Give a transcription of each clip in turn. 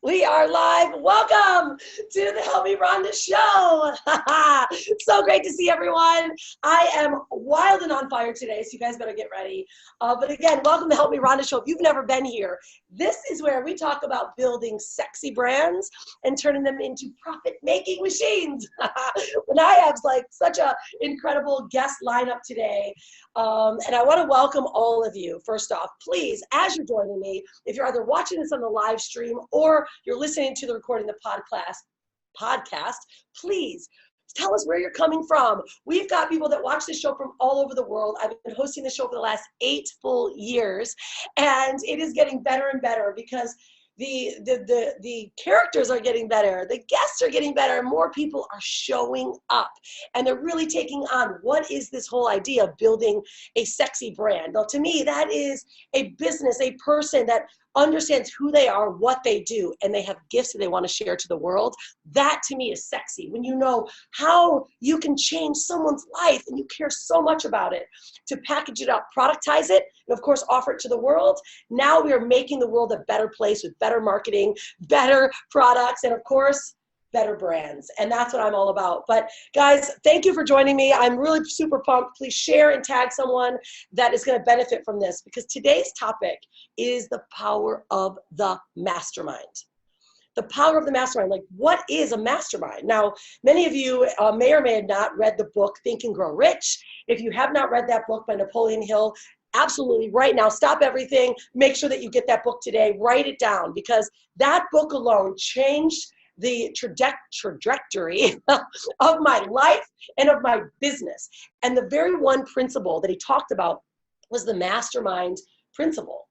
We are live. Welcome to the Help Me Rhonda Show. So great to see everyone. I am wild and on fire today, so you guys better get ready. But again, welcome to Help Me Rhonda Show. If you've never been here, this is where we talk about building sexy brands and turning them into profit-making machines. And I have such an incredible guest lineup today. And I want to welcome all of you. First off, please, as you're joining me, if you're either watching this on the live stream or you're listening to the recording, the podcast, please tell us where you're coming from. We've got people that watch this show from all over the world. I've been hosting the show for the last 8 full years, and it is getting better and better because the characters are getting better, the guests are getting better, and more people are showing up, and they're really taking on what is this whole idea of building a sexy brand. Now, to me, that is a business, a person that understands who they are, what they do, and they have gifts that they want to share to the world. That to me is sexy. When you know how you can change someone's life and you care so much about it, to package it up, productize it, and of course offer it to the world. Now we are making the world a better place with better marketing, better products, and of course, better brands. And that's what I'm all about. But guys, thank you for joining me. I'm really super pumped. Please share and tag someone that is going to benefit from this, because today's topic is the power of the mastermind. The power of the mastermind. Like, what is a mastermind? Now, many of you may or may have not read the book Think and Grow Rich. If you have not read that book by Napoleon Hill, absolutely right now, stop everything. Make sure that you get that book today. Write it down, because that book alone changed the trajectory of my life and of my business. And the very one principle that he talked about was the mastermind principle.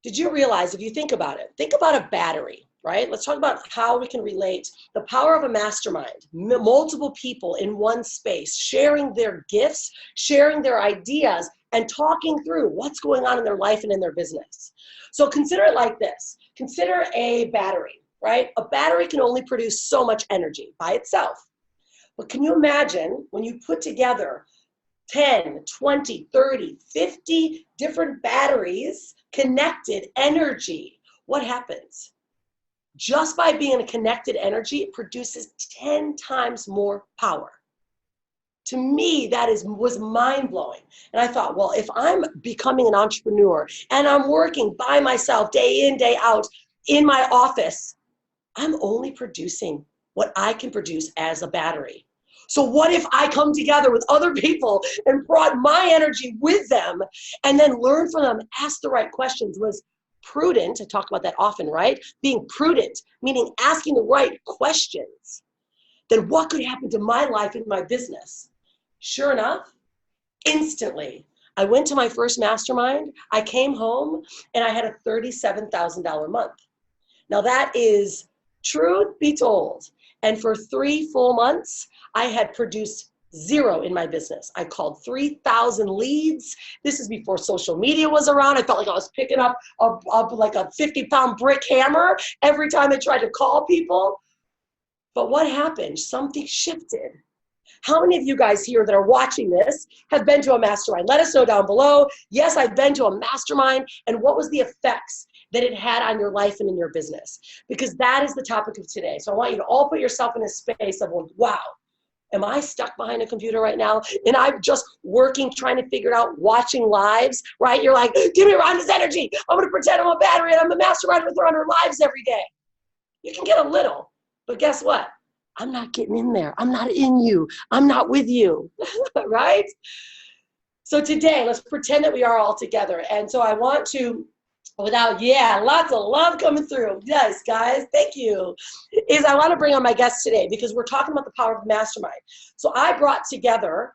Did you realize, if you think about it, think about a battery, right? Let's talk about how we can relate the power of a mastermind. Multiple people in one space, sharing their gifts, sharing their ideas, and talking through what's going on in their life and in their business. So consider it like this. Consider a battery. Right? A battery can only produce so much energy by itself. But can you imagine when you put together 10, 20, 30, 50 different batteries, connected energy, what happens? Just by being a connected energy, it produces 10 times more power. To me, that was mind-blowing. And I thought, well, if I'm becoming an entrepreneur and I'm working by myself day in, day out in my office, I'm only producing what I can produce as a battery. So what if I come together with other people and brought my energy with them and then learn from them, ask the right questions? Was prudent, I talk about that often, right? Being prudent, meaning asking the right questions. Then what could happen to my life and my business? Sure enough, instantly, I went to my first mastermind. I came home and I had a $37,000 month. Now that is, truth be told, and for 3 full months, I had produced 0 in my business. I called 3,000 leads. This is before social media was around. I felt like I was picking up like a 50-pound brick hammer every time I tried to call people. But what happened? Something shifted. How many of you guys here that are watching this have been to a mastermind? Let us know down below. Yes, I've been to a mastermind. And what was the effects that it had on your life and in your business? Because that is the topic of today. So I want you to all put yourself in a space of, wow, am I stuck behind a computer right now? And I'm just working, trying to figure it out, watching lives, right? You're like, give me Rhonda's energy. I'm going to pretend I'm a battery and I'm a mastermind with her on her lives every day. You can get a little, but guess what? I'm not getting in there. I'm not in you. I'm not with you, right? So today, let's pretend that we are all together. And so I want to, lots of love coming through. Yes, guys, thank you. I want to bring on my guests today because we're talking about the power of the mastermind. So I brought together,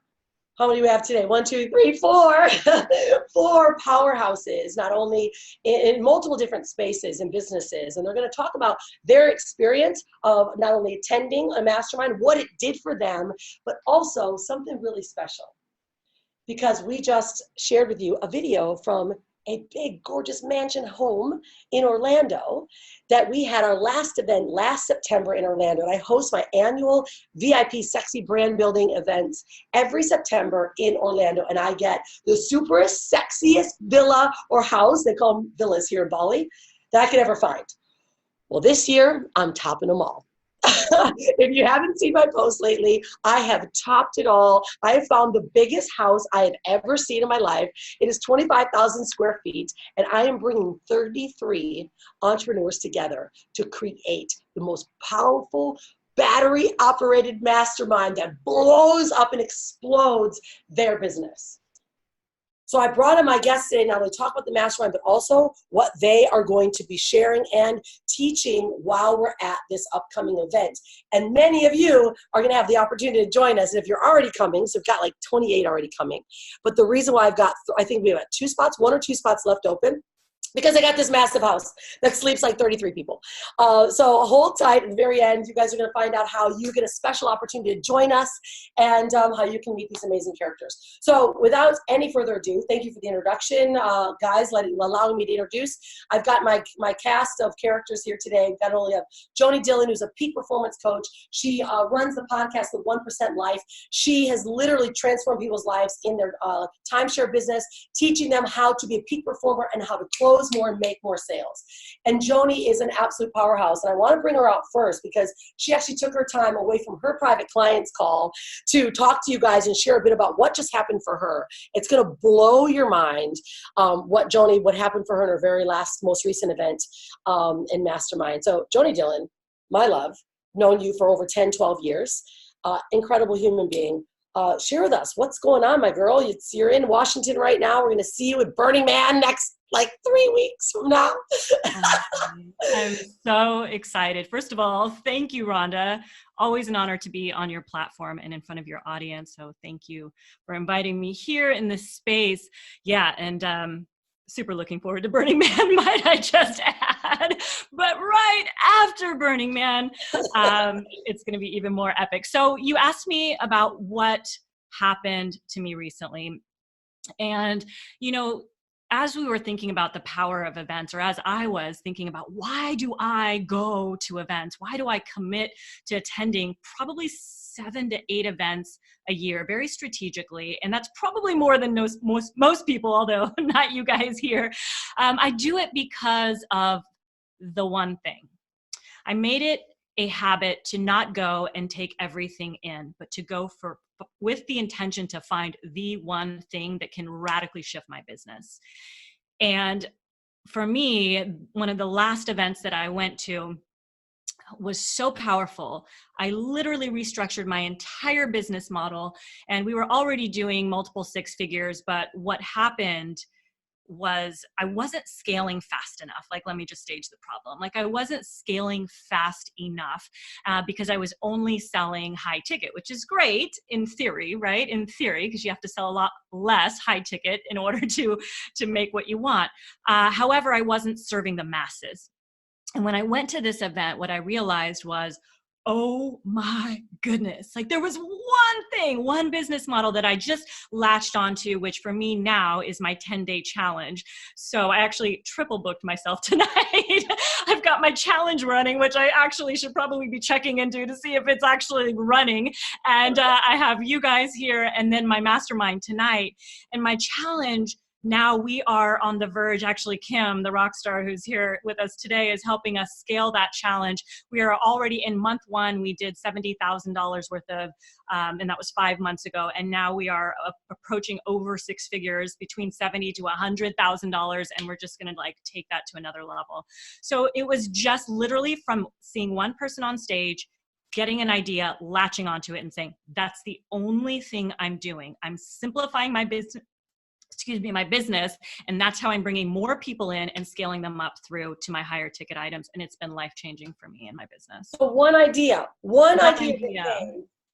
how many do we have today? 1, 2, 3, 4. 4 powerhouses, not only in multiple different spaces and businesses. And they're going to talk about their experience of not only attending a mastermind, what it did for them, but also something really special. Because we just shared with you a video from a big, gorgeous mansion home in Orlando that we had our last event last September in Orlando. And I host my annual VIP Sexy Brand Building events every September in Orlando. And I get the superest, sexiest villa or house, they call them villas here in Bali, that I could ever find. Well, this year, I'm topping them all. If you haven't seen my post lately, I have topped it all. I have found the biggest house I have ever seen in my life. It is 25,000 square feet, and I am bringing 33 entrepreneurs together to create the most powerful battery-operated mastermind that blows up and explodes their business. So I brought in my guests today not only talk about the mastermind, but also what they are going to be sharing and teaching while we're at this upcoming event. And many of you are going to have the opportunity to join us. And if you're already coming, so we've got like 28 already coming. But the reason why I think we have 1 or 2 spots left open, because I got this massive house that sleeps like 33 people. So hold tight at the very end. You guys are going to find out how you get a special opportunity to join us and how you can meet these amazing characters. So without any further ado, thank you for the introduction, guys, allowing me to introduce. I've got my cast of characters here today. Not only have Joanie Dhillon, who's a peak performance coach. She runs the podcast, The 1% Life. She has literally transformed people's lives in their timeshare business, teaching them how to be a peak performer and how to close more and make more sales. And Joanie is an absolute powerhouse. And I want to bring her out first because she actually took her time away from her private clients call to talk to you guys and share a bit about what just happened for her. It's going to blow your mind what happened for her in her very most recent event in Mastermind. So Joanie Dhillon, my love, known you for over 10, 12 years, incredible human being. Share with us what's going on, my girl. You're in Washington right now. We're going to see you at Burning Man next 3 weeks from now. I'm so excited. First of all, thank you, Rhonda. Always an honor to be on your platform and in front of your audience. So thank you for inviting me here in this space. Yeah, and super looking forward to Burning Man, might I just add. But right after Burning Man, it's going to be even more epic. So you asked me about what happened to me recently. And, as we were thinking about the power of events, or as I was thinking about why do I go to events? Why do I commit to attending probably 7 to 8 events a year very strategically? And that's probably more than most people, although not you guys here. I do it because of the one thing. I made it a habit to not go and take everything in, but to go with the intention to find the one thing that can radically shift my business. And for me, one of the last events that I went to was so powerful. I literally restructured my entire business model, and we were already doing multiple 6 figures, but what happened was I wasn't scaling fast enough. Let me just stage the problem. I wasn't scaling fast enough because I was only selling high ticket, which is great in theory, right? In theory, because you have to sell a lot less high ticket in order to make what you want. However, I wasn't serving the masses. And when I went to this event, what I realized was, oh my goodness. There was one business model that I just latched onto, which for me now is my 10-day challenge. So I actually triple booked myself tonight. I've got my challenge running, which I actually should probably be checking into to see if it's actually running. And I have you guys here and then my mastermind tonight. And my challenge, now we are on the verge. Actually, Kim, the rock star who's here with us today, is helping us scale that challenge. We are already in month 1. We did $70,000 worth of, and that was 5 months ago. And now we are approaching over 6 figures, between $70,000 to $100,000. And we're just going to take that to another level. So it was just literally from seeing one person on stage, getting an idea, latching onto it and saying, that's the only thing I'm doing. I'm simplifying my business, and that's how I'm bringing more people in and scaling them up through to my higher ticket items. And it's been life-changing for me in my business. So one idea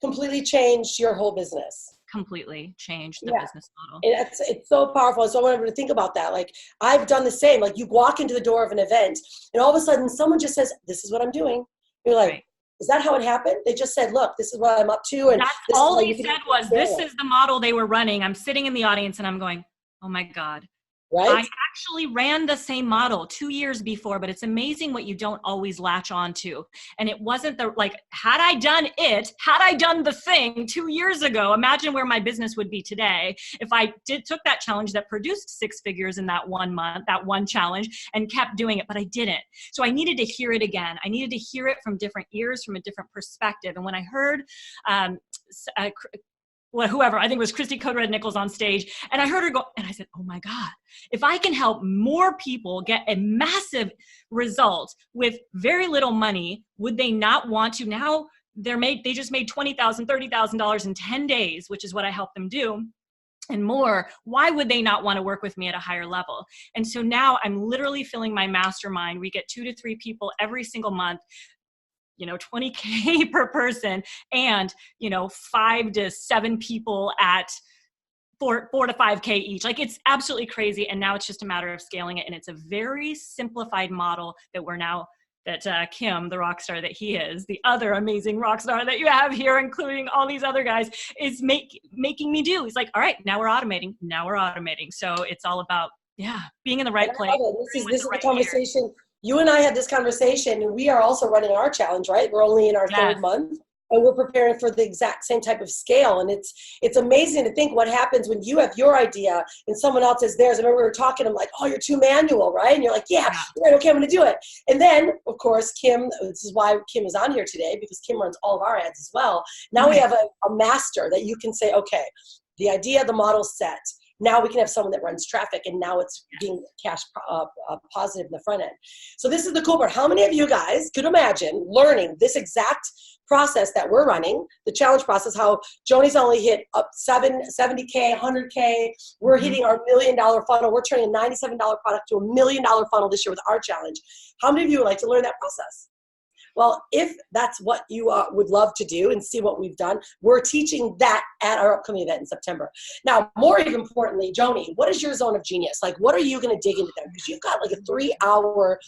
completely changed your whole business. Completely changed the business model. It's so powerful. So I want everyone to think about that. I've done the same. You walk into the door of an event and all of a sudden someone just says, this is what I'm doing. You're like, right. Is that how it happened? They just said, look, this is what I'm up to. And that's all they said was, this is the model they were running. I'm sitting in the audience and I'm going, oh my God, right? I actually ran the same model 2 years before, but it's amazing what you don't always latch on to. And it wasn't had I done the thing 2 years ago, imagine where my business would be today if I took that challenge that produced 6 figures in that 1 month, that one challenge, and kept doing it, but I didn't. So I needed to hear it again. I needed to hear it from different ears, from a different perspective. And when I heard, whoever, I think it was Christy Code Nichols on stage, and I heard her go, and I said, oh my God, if I can help more people get a massive result with very little money, would they not want to? Now they just made $20,000, $30,000 in 10 days, which is what I help them do, and more. Why would they not want to work with me at a higher level? And so now I'm literally filling my mastermind. We get 2 to 3 people every single month, 20K per person, and 5 to 7 people at 4 to 5K each. Like, it's absolutely crazy. And now it's just a matter of scaling it. And it's a very simplified model that Kim, the rock star that he is, the other amazing rock star that you have here, including all these other guys, is making me do. He's like, all right, now we're automating. So it's all about, being in the right place. This is the conversation. You and I had this conversation, and we are also running our challenge, right? We're only in our third month, and we're preparing for the exact same type of scale. And it's amazing to think what happens when you have your idea and someone else has theirs. I remember we were talking, I'm like, oh, you're too manual, right? And you're like, yeah, right, okay, I'm going to do it. And then, of course, Kim, this is why Kim is on here today, because Kim runs all of our ads as well. Now we have a master that you can say, okay, the idea, the model's set. Now we can have someone that runs traffic, and now it's being cash positive in the front end. So this is the cool part. How many of you guys could imagine learning this exact process that we're running, the challenge process, how Joanie's only hit up 70K, 100K. We're hitting our $1 million funnel. We're turning a $97 product to a $1 million funnel this year with our challenge. How many of you would like to learn that process? Well, if that's what you would love to do and see what we've done, we're teaching that at our upcoming event in September. Now, more importantly, Joanie, what is your zone of genius? Like, what are you going to dig into there? Because you've got like a 3-hour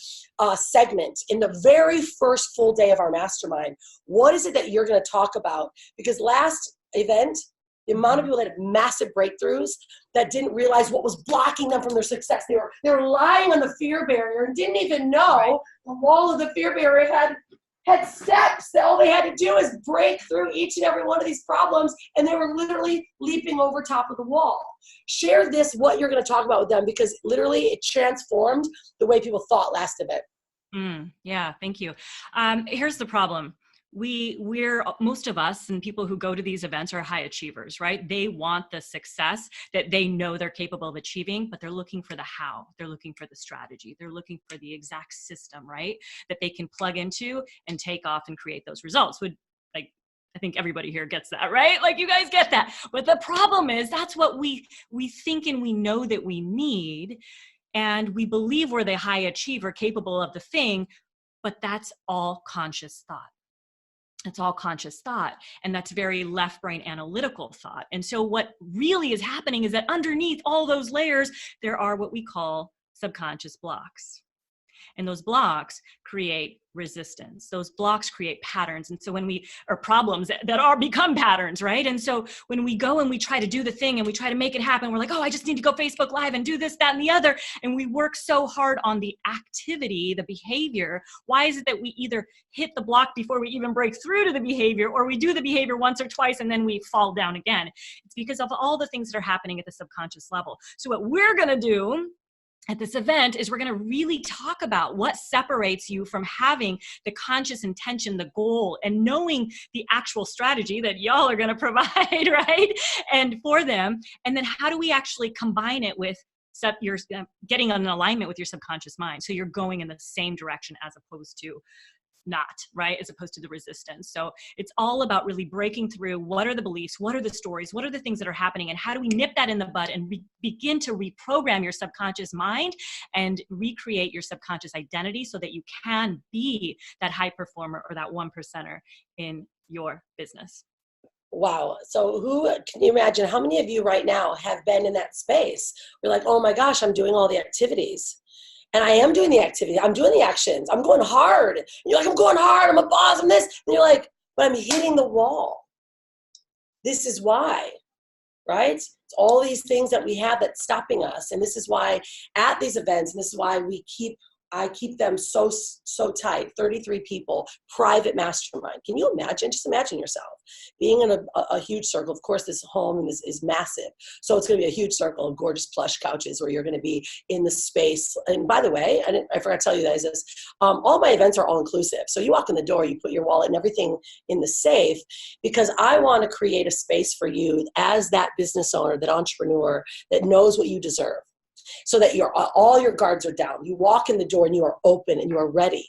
segment in the very first full day of our mastermind. What is it that you're going to talk about? Because last event, the amount of people that had massive breakthroughs that didn't realize what was blocking them from their success. They were lying on the fear barrier and didn't even know the wall of the fear barrier had steps that all they had to do is break through each and every one of these problems, and they were literally leaping over top of the wall. Share this, what you're going to talk about with them, because literally it transformed the way people thought last event. Yeah, thank you. Here's the problem. We're most of us and people who go to these events are high achievers, right? They want the success that they know they're capable of achieving, but they're looking for the how. They're looking for the strategy. They're looking for the exact system, right? That they can plug into and take off and create those results. I think everybody here gets that, right? Like, you guys get that. But the problem is that's what we think and we know that we need. And we believe we're the high achiever capable of the thing, but that's all conscious thought. It's all conscious thought, and that's very left brain analytical thought. And so what really is happening is that underneath all those layers, there are what we call subconscious blocks. And those blocks create resistance. Those blocks create patterns. And so or problems that become patterns, right? And so when we go and we try to do the thing and we try to make it happen, we're like, oh, I just need to go Facebook Live and do this, that, and the other. And we work so hard on the activity, the behavior. Why is it that we either hit the block before we even break through to the behavior, or we do the behavior once or twice and then we fall down again? It's because of all the things that are happening at the subconscious level. So what we're going to do at this event is we're going to really talk about what separates you from having the conscious intention, the goal, and knowing the actual strategy that y'all are going to provide, right? And for them. And then how do we actually combine it with you're getting in alignment with your subconscious mind? So you're going in the same direction as opposed to not, right? As opposed to the resistance. So it's all about really breaking through what are the beliefs, what are the stories, what are the things that are happening, and how do we nip that in the bud and begin to reprogram your subconscious mind and recreate your subconscious identity so that you can be that high performer or that 1%er in your business. Wow. So can you imagine how many of you right now have been in that space? You're like, oh my gosh, I'm doing all the activities. And I am doing the activity. I'm doing the actions. I'm going hard. And you're like, I'm going hard. I'm a boss. I'm this. And you're like, but I'm hitting the wall. This is why. right? It's all these things that we have that's stopping us. And this is why at these events, and this is why I keep them so tight, 33 people, private mastermind. Can you imagine? Just imagine yourself being in a huge circle. Of course, this home is massive. So it's going to be a huge circle of gorgeous plush couches where you're going to be in the space. And by the way, I forgot to tell you guys this, all my events are all inclusive. So you walk in the door, you put your wallet and everything in the safe, because I want to create a space for you as that business owner, that entrepreneur that knows what you deserve. So that all your guards are down. You walk in the door and you are open and you are ready.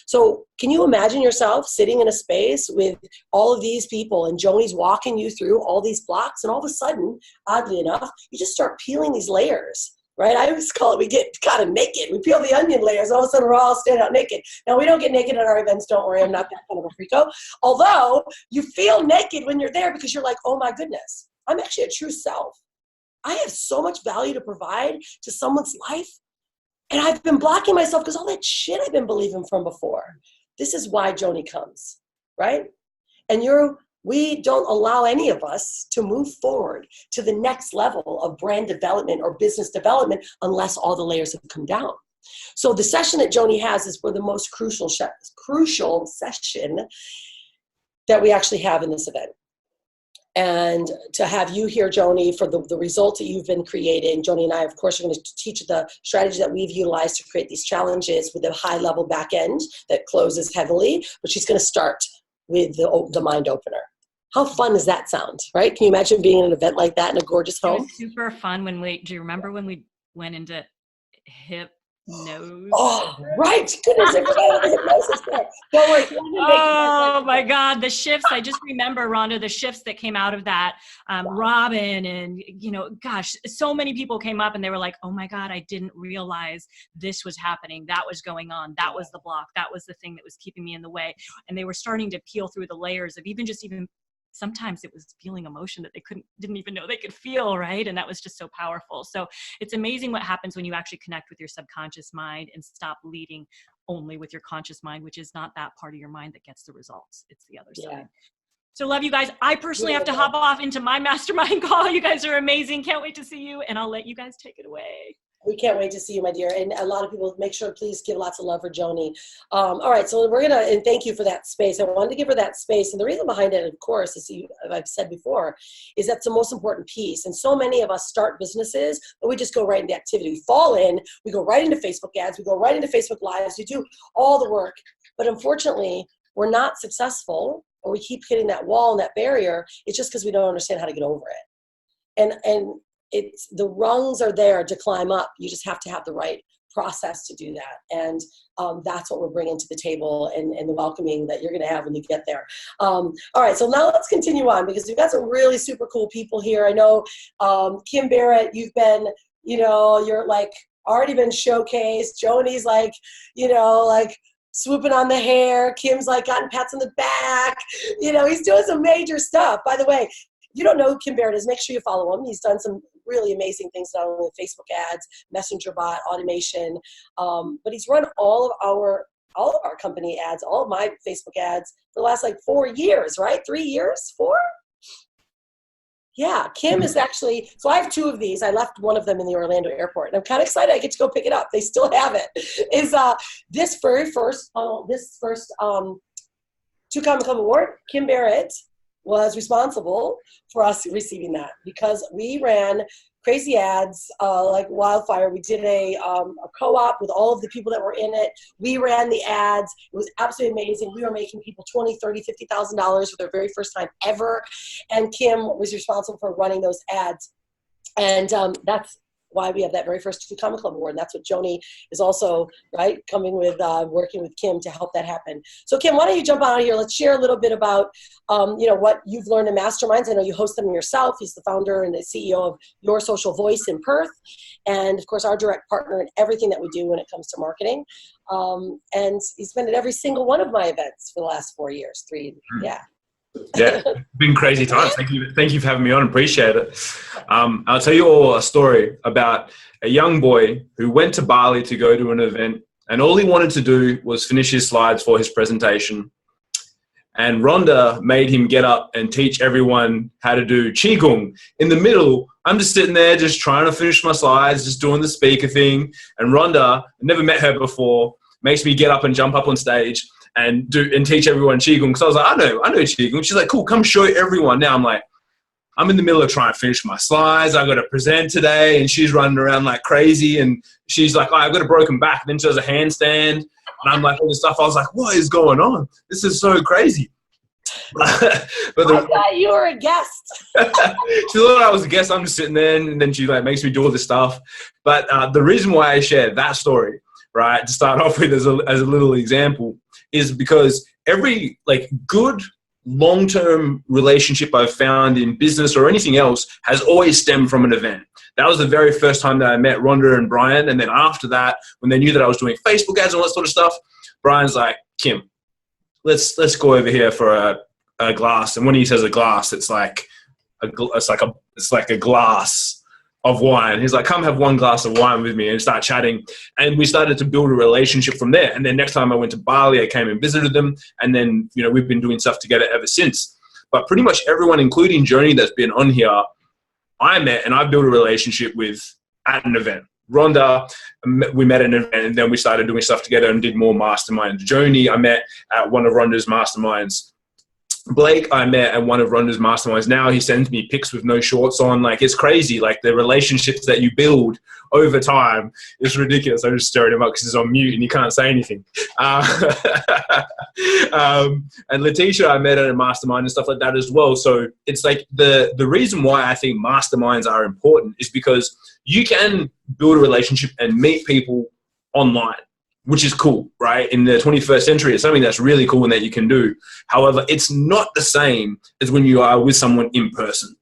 So can you imagine yourself sitting in a space with all of these people and Joanie's walking you through all these blocks, and all of a sudden, oddly enough, you just start peeling these layers, right? I always call it, we get kind of naked. We peel the onion layers. All of a sudden, we're all standing out naked. Now, we don't get naked at our events. Don't worry. I'm not that kind of a freako. Although you feel naked when you're there because you're like, oh my goodness, I'm actually a true self. I have so much value to provide to someone's life. And I've been blocking myself because all that shit I've been believing from before. This is why Joanie comes, right? And we don't allow any of us to move forward to the next level of brand development or business development unless all the layers have come down. So the session that Joanie has is for the most crucial session that we actually have in this event. And to have you here, Joanie, for the results that you've been creating. Joanie and I, of course, are going to teach the strategy that we've utilized to create these challenges with a high-level back end that closes heavily. But she's going to start with the mind opener. How fun does that sound, right? Can you imagine being in an event like that in a gorgeous home? It was super fun do you remember when we went into hypnosis? Oh, right. Goodness, I forgot about the hypnosis there. Don't worry. Oh my God, the shifts. I just remember, Rhonda, the shifts that came out of that. Robin and, gosh, so many people came up and they were like, oh my God, I didn't realize this was happening. That was going on. That was the block. That was the thing that was keeping me in the way. And they were starting to peel through the layers of even sometimes it was feeling emotion that they didn't even know they could feel, right? And that was just so powerful. So it's amazing what happens when you actually connect with your subconscious mind and stop leading only with your conscious mind, which is not that part of your mind that gets the results. It's the other side. So love you guys. I personally have to hop off into my mastermind call. You guys are amazing. Can't wait to see you. And I'll let you guys take it away. We can't wait to see you, my dear. And a lot of people, make sure, please give lots of love for Joanie. All right, so and thank you for that space. I wanted to give her that space. And the reason behind it, of course, as I've said before, is that's the most important piece. And so many of us start businesses, but we just go right into activity. We fall in, we go right into Facebook ads, we go right into Facebook Lives, we do all the work. But unfortunately, we're not successful, or we keep hitting that wall and that barrier. It's just because we don't understand how to get over it. And it's the rungs are there to climb up. You just have to have the right process to do that. And that's what we're bringing to the table, and the welcoming that you're going to have when you get there. All right, so now let's continue on, because we've got some really super cool people here. I know Kim Barrett, you've been, you're like already been showcased. Joanie's like, swooping on the hair. Kim's like gotten pats on the back. He's doing some major stuff. By the way, you don't know who Kim Barrett is, make sure you follow him. He's done some really amazing things, not only with Facebook ads, messenger bot, automation, but he's run all of our company ads, all of my Facebook ads for the last 4 years, right? 3 years? 4? Yeah, Kim is actually, so I have 2 of these. I left one of them in the Orlando airport, and I'm kind of excited I get to go pick it up. They still have it. Is this first 2 Comma Club Award, Kim Barrett was responsible for us receiving that, because we ran crazy ads like wildfire. We did a co-op with all of the people that were in it. We ran the ads. It was absolutely amazing. We were making people $20,000, $30,000, $50,000 for their very first time ever. And Kim was responsible for running those ads. And that's why we have that very first 2 Comma Club Award. And that's what Joanie is also, right, coming with, working with Kim to help that happen. So Kim, why don't you jump out of here? Let's share a little bit about, what you've learned in Masterminds. I know you host them yourself. He's the founder and the CEO of Your Social Voice in Perth. And of course, our direct partner in everything that we do when it comes to marketing. And he's been at every single one of my events for the last 4 years, 3, yeah. Yeah, it's been crazy times. Thank you for having me on. Appreciate it. I'll tell you all a story about a young boy who went to Bali to go to an event, and all he wanted to do was finish his slides for his presentation. And Rhonda made him get up and teach everyone how to do Qigong. In the middle, I'm just sitting there just trying to finish my slides, just doing the speaker thing. And Rhonda, I never met her before, makes me get up and jump up on stage and teach everyone Qigong. Because I was like, I know Qigong. She's like, cool, come show everyone. Now I'm like, I'm in the middle of trying to finish my slides. I've got to present today. And she's running around like crazy. And she's like, oh, I've got a broken back. And then she does a handstand. And I'm like, all this stuff. I was like, what is going on? This is so crazy. I thought you were a guest. She thought I was a guest. I'm just sitting there, and then she like makes me do all this stuff. But the reason why I shared that story, right, to start off with as a little example, is because every like good long-term relationship I've found in business or anything else has always stemmed from an event. That was the very first time that I met Rhonda and Brian. And then after that, when they knew that I was doing Facebook ads and all that sort of stuff, Brian's like, Kim, let's go over here for a glass. And when he says a glass, it's like a glass of wine. He's like, come have one glass of wine with me, and start chatting. And we started to build a relationship from there. And then next time I went to Bali, I came and visited them. And then, you know, we've been doing stuff together ever since. But pretty much everyone, including Joanie, that's been on here, I met and I built a relationship with at an event. Rhonda, we met at an event, and then we started doing stuff together and did more masterminds. Joanie, I met at one of Rhonda's masterminds. Blake, I met at one of Rhonda's masterminds. Now he sends me pics with no shorts on. Like, it's crazy. Like, the relationships that you build over time is ridiculous. I'm just staring him up because he's on mute and you can't say anything. And Leticia, I met at a mastermind and stuff like that as well. So it's like the reason why I think masterminds are important is because you can build a relationship and meet people online, which is cool, right? In the 21st century, it's something that's really cool and that you can do. However, it's not the same as when you are with someone in person.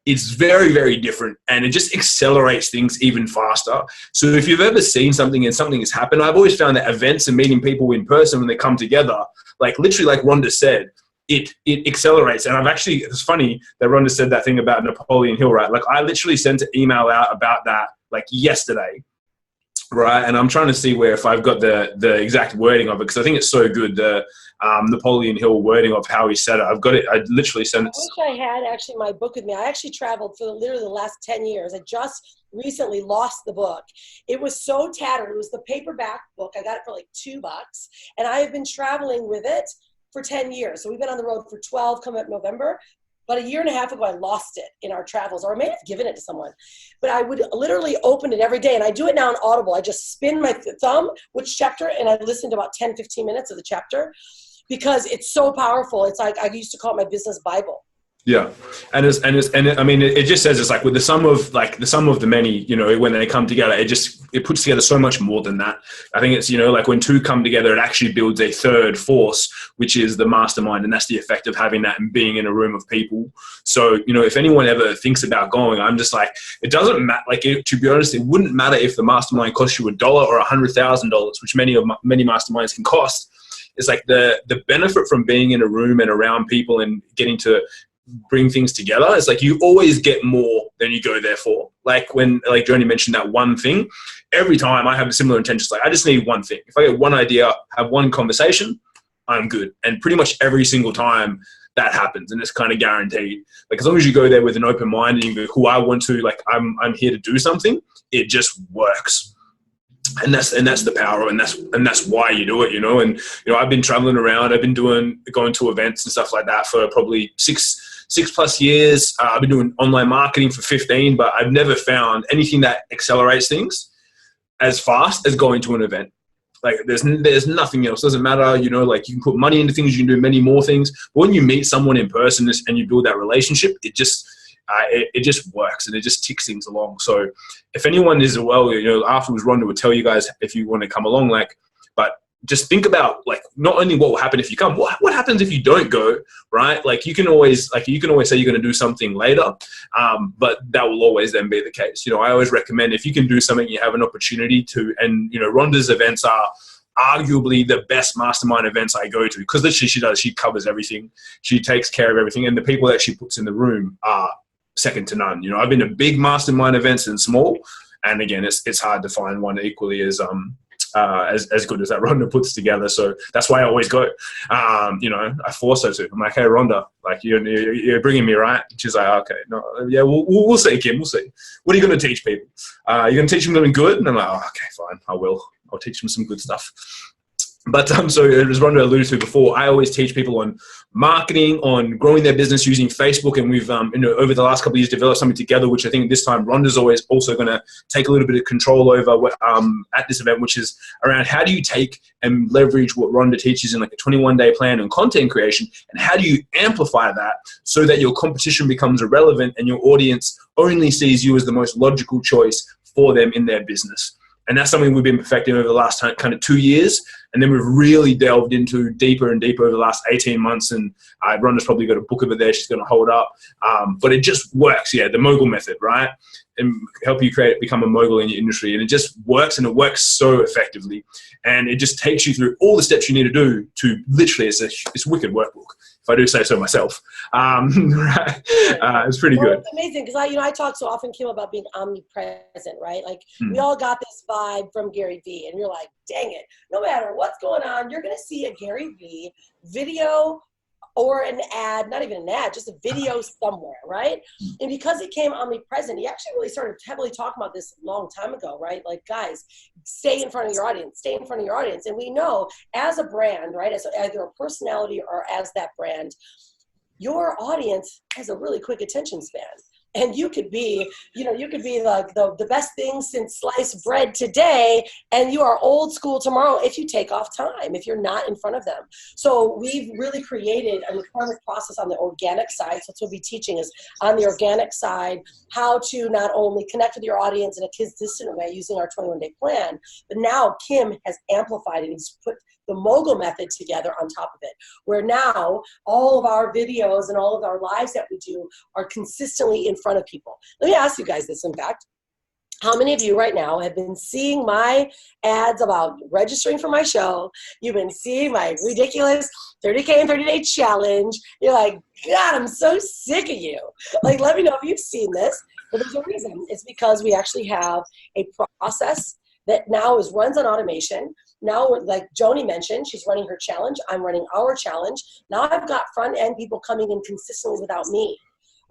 It's very, very different, and it just accelerates things even faster. So if you've ever seen something and something has happened, I've always found that events and meeting people in person when they come together, like literally like Rhonda said, it accelerates. And it's funny that Rhonda said that thing about Napoleon Hill, right? Like, I literally sent an email out about that like yesterday. Right, and I'm trying to see if I've got the exact wording of it, because I think it's so good, the Napoleon Hill wording of how he said it. I've got it. I literally sent it. I wish I had actually my book with me. I actually traveled for literally the last 10 years. I just recently lost the book. It was so tattered. It was the paperback book. I got it for like $2, and I have been traveling with it for 10 years. So we've been on the road for 12, coming up November. But a year and a half ago, I lost it in our travels, or I may have given it to someone. But I would literally open it every day, and I do it now on Audible. I just spin my thumb, which chapter, and I listen to about 10, 15 minutes of the chapter because it's so powerful. It's like I used to call it my business Bible. Yeah, and I mean, it just says it's like with the sum of the many, you know, when they come together, it puts together so much more than that. I think it's, you know, like when two come together, it actually builds a third force, which is the mastermind, and that's the effect of having that and being in a room of people. So, you know, if anyone ever thinks about going, I'm just like, it doesn't matter. Like, to be honest, it wouldn't matter if the mastermind costs you $1 or $100,000, which many masterminds can cost. It's like the benefit from being in a room and around people and getting to bring things together. It's like you always get more than you go there for. Like when, like Joanie mentioned that one thing, every time I have a similar intention. Like, I just need one thing. If I get one idea, have one conversation, I'm good. And pretty much every single time that happens, and it's kind of guaranteed. Like, as long as you go there with an open mind and you go, who I want to, like, I'm here to do something, it just works. And that's the power, and that's why you do it, you know. And, you know, I've been traveling around, I've been going to events and stuff like that for probably six plus years. I've been doing online marketing for 15, but I've never found anything that accelerates things as fast as going to an event. Like, there's nothing else. Doesn't matter, you know, like, you can put money into things, you can do many more things. But when you meet someone in person and you build that relationship, it just works, and it just ticks things along. So if anyone is, well, you know, afterwards Rhonda would tell you guys if you want to come along, like, but just think about, like, not only what will happen if you come, what happens if you don't go, right? Like, you can always say you're going to do something later, but that will always then be the case. You know, I always recommend, if you can do something, you have an opportunity to, and, you know, Rhonda's events are arguably the best mastermind events I go to, because literally she covers everything. She takes care of everything, and the people that she puts in the room are second to none. You know, I've been to big mastermind events and small, and again, it's hard to find one equally as as good as that Rhonda puts together. So that's why I always go. You know, I force her to. I'm like, hey, Rhonda, like you're bringing me, right? She's like, okay, no, yeah, we'll see, Kim, we'll see. What are you going to teach people? You're going to teach them something good? And I'm like, oh, okay, fine, I will. I'll teach them some good stuff. But so as Rhonda alluded to before, I always teach people on marketing, on growing their business using Facebook, and we've you know, over the last couple of years developed something together, which I think this time Rhonda's always also going to take a little bit of control over at this event, which is around how do you take and leverage what Rhonda teaches in like a 21-day plan on content creation, and how do you amplify that so that your competition becomes irrelevant and your audience only sees you as the most logical choice for them in their business. And that's something we've been perfecting over the last kind of 2 years. And then we've really delved into deeper and deeper over the last 18 months. And Rhonda's probably got a book of it there she's going to hold up. But it just works, yeah, the mogul method, right? And help you become a mogul in your industry. And it just works, and it works so effectively. And it just takes you through all the steps you need to do to literally, it's a wicked workbook, if I do say so myself. Right? It's pretty good. It's amazing because I talk so often, Kim, about being omnipresent, right? Like we all got this vibe from Gary Vee, and you're like, dang it, no matter what's going on, you're going to see a Gary Vee video or an ad, not even an ad, just a video somewhere, right? And because he came omnipresent, he actually really started heavily talking about this a long time ago, right? Like, guys, stay in front of your audience, stay in front of your audience. And we know as a brand, right, as either a personality or as that brand, your audience has a really quick attention span. And you could be, you could be like the best thing since sliced bread today, and you are old school tomorrow if you take off time, if you're not in front of them. So we've really created a requirement process on the organic side. So that's what we'll be teaching is on the organic side, how to not only connect with your audience in a consistent way using our 21-day plan, but now Kim has amplified it. He's put the mogul method together on top of it, where now all of our videos and all of our lives that we do are consistently in front of people. Let me ask you guys this, in fact. How many of you right now have been seeing my ads about registering for my show? You've been seeing my ridiculous 30K in 30-day challenge. You're like, God, I'm so sick of you. Like, let me know if you've seen this. But there's a reason. It's because we actually have a process that now runs on automation. Now, like Joanie mentioned, she's running her challenge. I'm running our challenge. Now I've got front end people coming in consistently without me,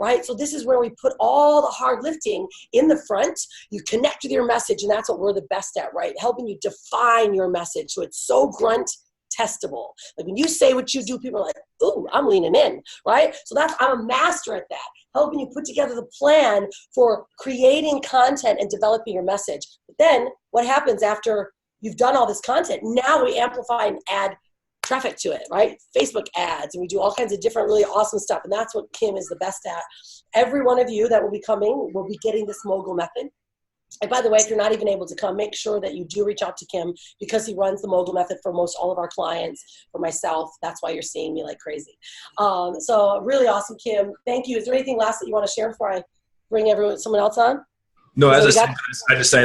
right? So this is where we put all the hard lifting in the front. You connect with your message, and that's what we're the best at, right? Helping you define your message so it's so grunt testable. Like when you say what you do, people are like, ooh, I'm leaning in, right? So I'm a master at that, helping you put together the plan for creating content and developing your message. But then what happens after you've done all this content? Now we amplify and add traffic to it, right? Facebook ads, and we do all kinds of different really awesome stuff. And that's what Kim is the best at. Every one of you that will be coming will be getting this mogul method. And by the way, if you're not even able to come, make sure that you do reach out to Kim, because he runs the mogul method for most all of our clients, for myself. That's why you're seeing me like crazy. So really awesome, Kim. Thank you. Is there anything last that you want to share before I bring someone else on? No, as I just say,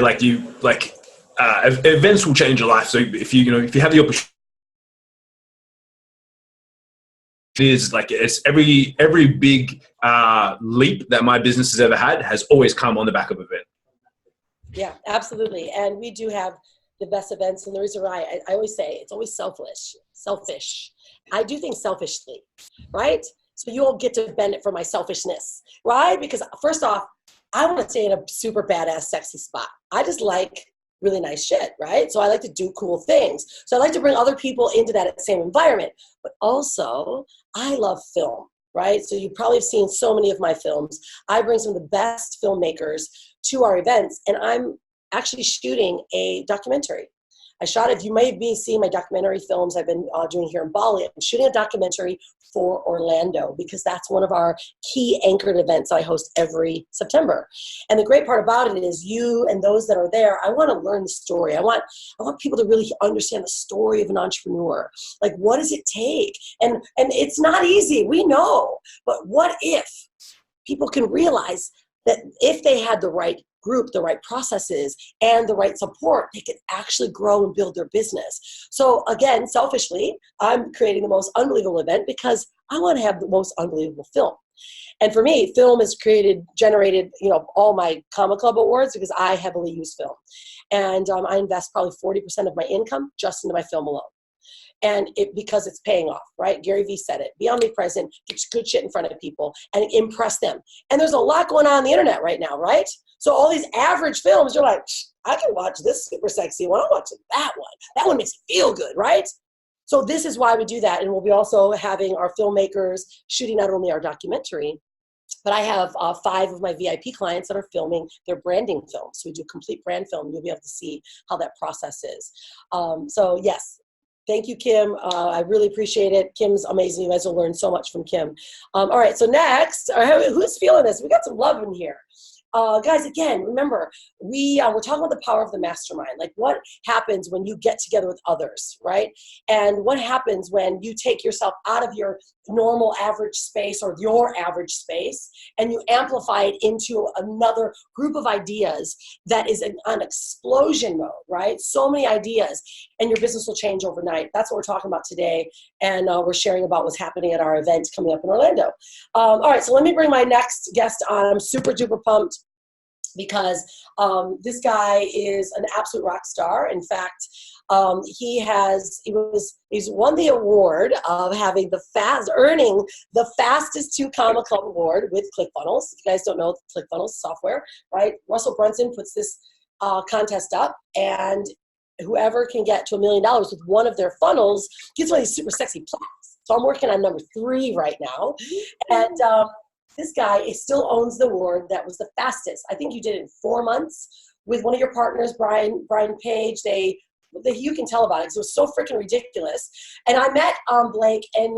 events will change your life. So if you have the opportunity, it's every big leap that my business has ever had has always come on the back of event. Yeah, absolutely. And we do have the best events. And the reason why I always say it's always selfish. I do things selfishly, right? So you all get to benefit from my selfishness, right? Because first off, I want to stay in a super badass, sexy spot. I just like really nice shit, right? So I like to do cool things. So I like to bring other people into that same environment. But also, I love film, right? So you probably have seen so many of my films. I bring some of the best filmmakers to our events, and I'm actually shooting a documentary. I shot it. You may be seeing my documentary films I've been doing here in Bali. I'm shooting a documentary for Orlando because that's one of our key anchored events I host every September. And the great part about it is you and those that are there, I want to learn the story. I want people to really understand the story of an entrepreneur. Like, what does it take? And it's not easy, we know. But what if people can realize that if they had the right group, the right processes, and the right support, they could actually grow and build their business. So again, selfishly, I'm creating the most unbelievable event because I want to have the most unbelievable film. And for me, film has generated, all my Comma Club awards because I heavily use film. And I invest probably 40% of my income just into my film alone. And because it's paying off, right? Gary Vee said it. Be omnipresent, get good shit in front of people, and impress them. And there's a lot going on the internet right now, right? So all these average films, you're like, I can watch this super sexy one. I'm watching that one. That one makes me feel good, right? So this is why we do that. And we'll be also having our filmmakers shooting not only our documentary, but I have 5 of my VIP clients that are filming their branding films. So we do complete brand film. You'll be able to see how that process is. So yes. Thank you, Kim. I really appreciate it. Kim's amazing. You guys will learn so much from Kim. All right, so next, who's feeling this? We got some love in here. Guys, again, remember, we're talking about the power of the mastermind. Like what happens when you get together with others, right? And what happens when you take yourself out of your normal average space or your average space and you amplify it into another group of ideas that is on explosion mode, right? So many ideas, and your business will change overnight. That's what we're talking about today. And we're sharing about what's happening at our event coming up in Orlando. All right, so let me bring my next guest on. I'm super duper pumped because this guy is an absolute rock star. In fact, he's won the award of earning the fastest 2 Comma Club award with ClickFunnels. If you guys don't know ClickFunnels software, right? Russell Brunson puts this contest up, and whoever can get to $1 million with one of their funnels gets one of these super sexy plaques. So I'm working on number 3 right now, and this guy still owns the award that was the fastest. I think you did it in 4 months with one of your partners, Brian Page. You can tell about it because it was so freaking ridiculous. And I met Blake in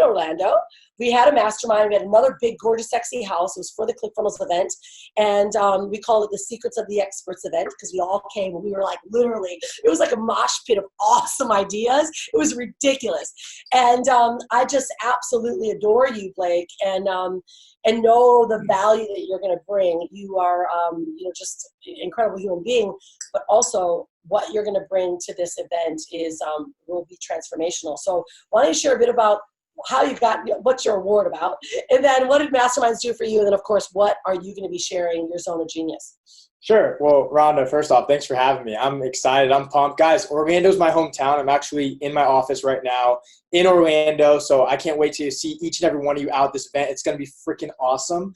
Orlando. We had a mastermind. We had another big, gorgeous, sexy house. It was for the ClickFunnels event. And we call it the Secrets of the Experts event because we all came and we were like literally, it was like a mosh pit of awesome ideas. It was ridiculous. And I just absolutely adore you, Blake, and know the value that you're going to bring. You are, just an incredible human being, but also what you're going to bring to this event will be transformational. So why don't you share a bit about how you got, what's your award about, and then what did Masterminds do for you, and then of course, what are you going to be sharing your zone of genius? Sure. Well, Rhonda, first off, thanks for having me. I'm excited. I'm pumped. Guys, Orlando's my hometown. I'm actually in my office right now in Orlando, so I can't wait to see each and every one of you out this event. It's going to be freaking awesome.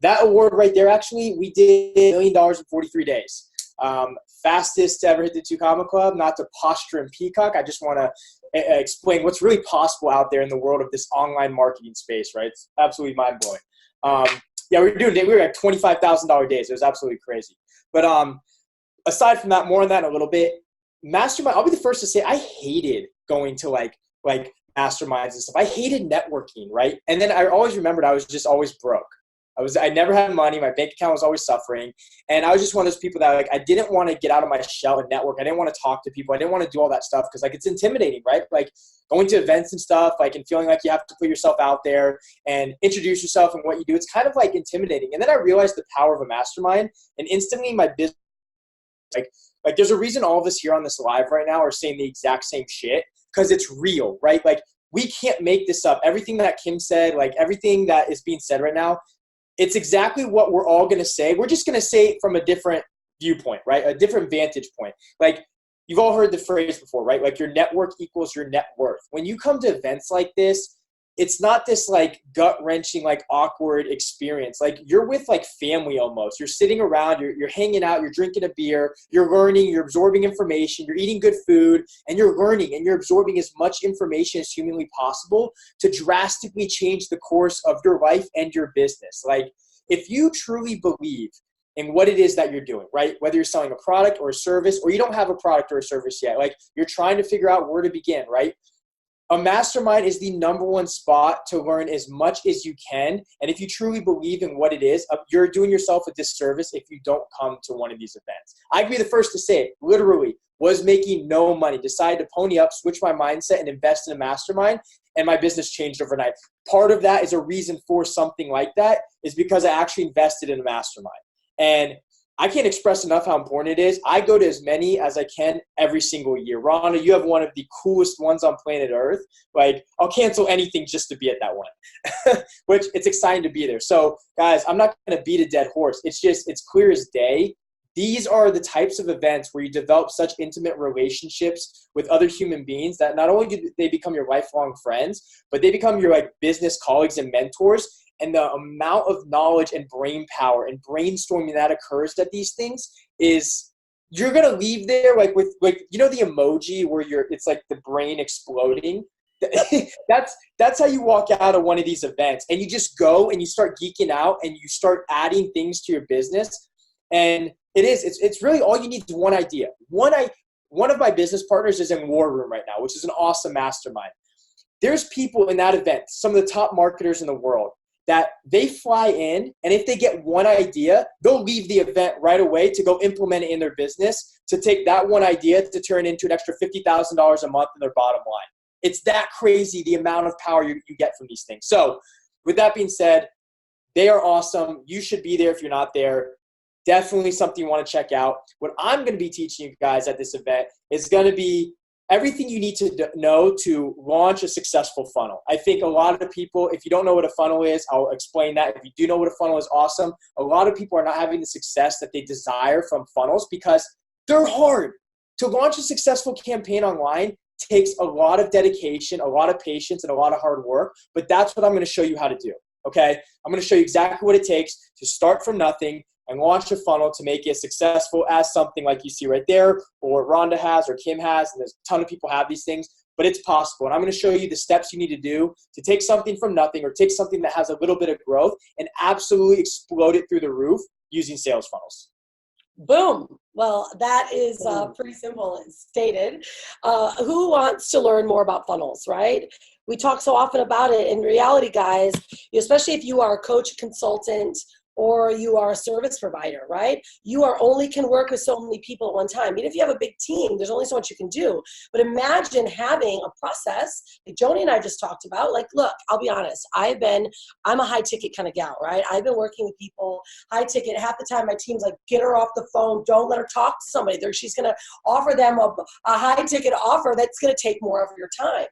That award right there, actually, we did $1 million in 43 days. Fastest to ever hit the 2 Comma Club, not to posture and peacock. I just want to explain what's really possible out there in the world of this online marketing space, right? It's absolutely mind-blowing. Yeah, we were at $25,000 days. It was absolutely crazy. But aside from that, more on that in a little bit, Mastermind, I'll be the first to say I hated going to like masterminds and stuff. I hated networking, right? And then I always remembered I was just always broke. I never had money. My bank account was always suffering. And I was just one of those people that I didn't want to get out of my shell and network. I didn't want to talk to people. I didn't want to do all that stuff because it's intimidating, right? Like going to events and stuff, and feeling like you have to put yourself out there and introduce yourself and what you do. It's kind of intimidating. And then I realized the power of a mastermind, and instantly my business, like there's a reason all of us here on this live right now are saying the exact same shit because it's real, right? We can't make this up. Everything that Kim said, everything that is being said right now, it's exactly what we're all going to say. We're just going to say it from a different viewpoint, right? A different vantage point. You've all heard the phrase before, right? Your network equals your net worth. When you come to events like this, it's not this gut-wrenching, awkward experience. You're with family almost. You're sitting around, you're hanging out, you're drinking a beer, you're learning, you're absorbing information, you're eating good food, and you're learning and you're absorbing as much information as humanly possible to drastically change the course of your life and your business. If you truly believe in what it is that you're doing, right? Whether you're selling a product or a service, or you don't have a product or a service yet, you're trying to figure out where to begin, right? A mastermind is the #1 spot to learn as much as you can. And if you truly believe in what it is, you're doing yourself a disservice if you don't come to one of these events. I'd be the first to say it, literally, was making no money, decided to pony up, switch my mindset, and invest in a mastermind, and my business changed overnight. Part of that is a reason for something like that is because I actually invested in a mastermind. And I can't express enough how important it is. I go to as many as I can every single year. Rhonda, you have one of the coolest ones on planet Earth. Like, I'll cancel anything just to be at that one, which it's exciting to be there. So guys, I'm not going to beat a dead horse. It's clear as day. These are the types of events where you develop such intimate relationships with other human beings that not only do they become your lifelong friends, but they become your like business colleagues and mentors. And the amount of knowledge and brain power and brainstorming that occurs at these things is, you're going to leave there like with, like, you know, the emoji where it's like the brain exploding. That's how you walk out of one of these events, and you just go and you start geeking out and you start adding things to your business. And it's really all you need is one idea. One of my business partners is in War Room right now, which is an awesome mastermind. There's people in that event, some of the top marketers in the world, that they fly in, and if they get one idea, they'll leave the event right away to go implement it in their business, to take that one idea to turn into an extra $50,000 a month in their bottom line. It's that crazy, the amount of power you get from these things. So with that being said, they are awesome. You should be there if you're not there. Definitely something you want to check out. What I'm going to be teaching you guys at this event is going to be everything you need to know to launch a successful funnel. I think a lot of people, if you don't know what a funnel is, I'll explain that. If you do know what a funnel is, awesome. A lot of people are not having the success that they desire from funnels because they're hard. To launch a successful campaign online takes a lot of dedication, a lot of patience, and a lot of hard work, but that's what I'm going to show you how to do, okay? I'm going to show you exactly what it takes to start from nothing and launch a funnel to make it successful as something like you see right there, or Rhonda has, or Kim has, and there's a ton of people have these things, but it's possible. And I'm going to show you the steps you need to do to take something from nothing, or take something that has a little bit of growth and absolutely explode it through the roof using sales funnels. Boom. Well, that is pretty simple stated. Who wants to learn more about funnels, right? We talk so often about it. In reality, guys, especially if you are a coach, consultant, or you are a service provider, right? You only can work with so many people at one time. Even if you have a big team, there's only so much you can do. But imagine having a process like Joanie and I just talked about. Like, look, I'll be honest. I'm a high ticket kind of gal, right? I've been working with people, high ticket. Half the time my team's like, get her off the phone. Don't let her talk to somebody. She's going to offer them a high ticket offer that's going to take more of your time.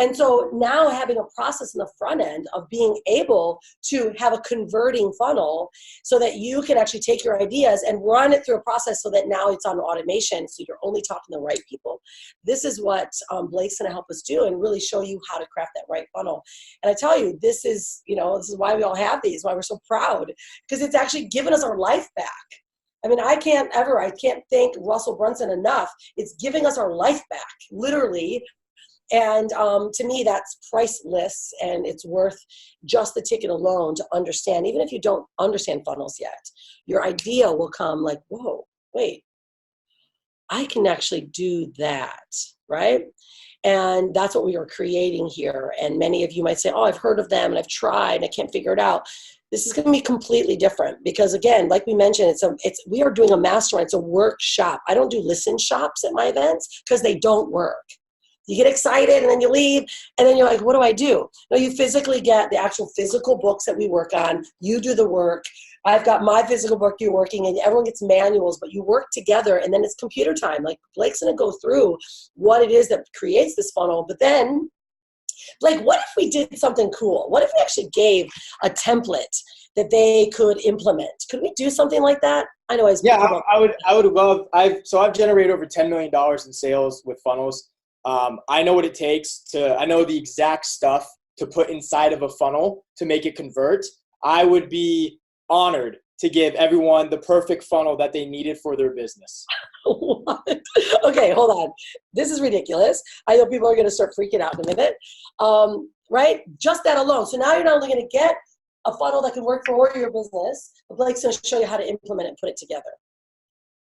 And so now having a process in the front end of being able to have a converting funnel so that you can actually take your ideas and run it through a process so that now it's on automation, so you're only talking to the right people. This is what Blake's going to help us do and really show you how to craft that right funnel. And I tell you, this is why we all have these, why we're so proud, because it's actually given us our life back. I mean, I can't thank Russell Brunson enough. It's giving us our life back, literally. And to me, that's priceless, and it's worth just the ticket alone to understand. Even if you don't understand funnels yet, your idea will come like, whoa, wait, I can actually do that, right? And that's what we are creating here. And many of you might say, oh, I've heard of them and I've tried and I can't figure it out. This is going to be completely different because, again, like we mentioned, we are doing a mastermind. It's a workshop. I don't do listen shops at my events because they don't work. You get excited and then you leave and then you're like, what do I do? No, you physically get the actual physical books that we work on. You do the work. I've got my physical book you're working, and everyone gets manuals, but you work together and then it's computer time. Like Blake's going to go through what it is that creates this funnel. But then, Blake, what if we did something cool? What if we actually gave a template that they could implement? Could we do something like that? I know I would love, I've generated over $10 million in sales with funnels. I know what it takes I know the exact stuff to put inside of a funnel to make it convert. I would be honored to give everyone the perfect funnel that they needed for their business. What? Okay, hold on. This is ridiculous. I know people are going to start freaking out in a minute. Right? Just that alone. So now you're not only going to get a funnel that can work for your business, but Blake's going to show you how to implement it and put it together.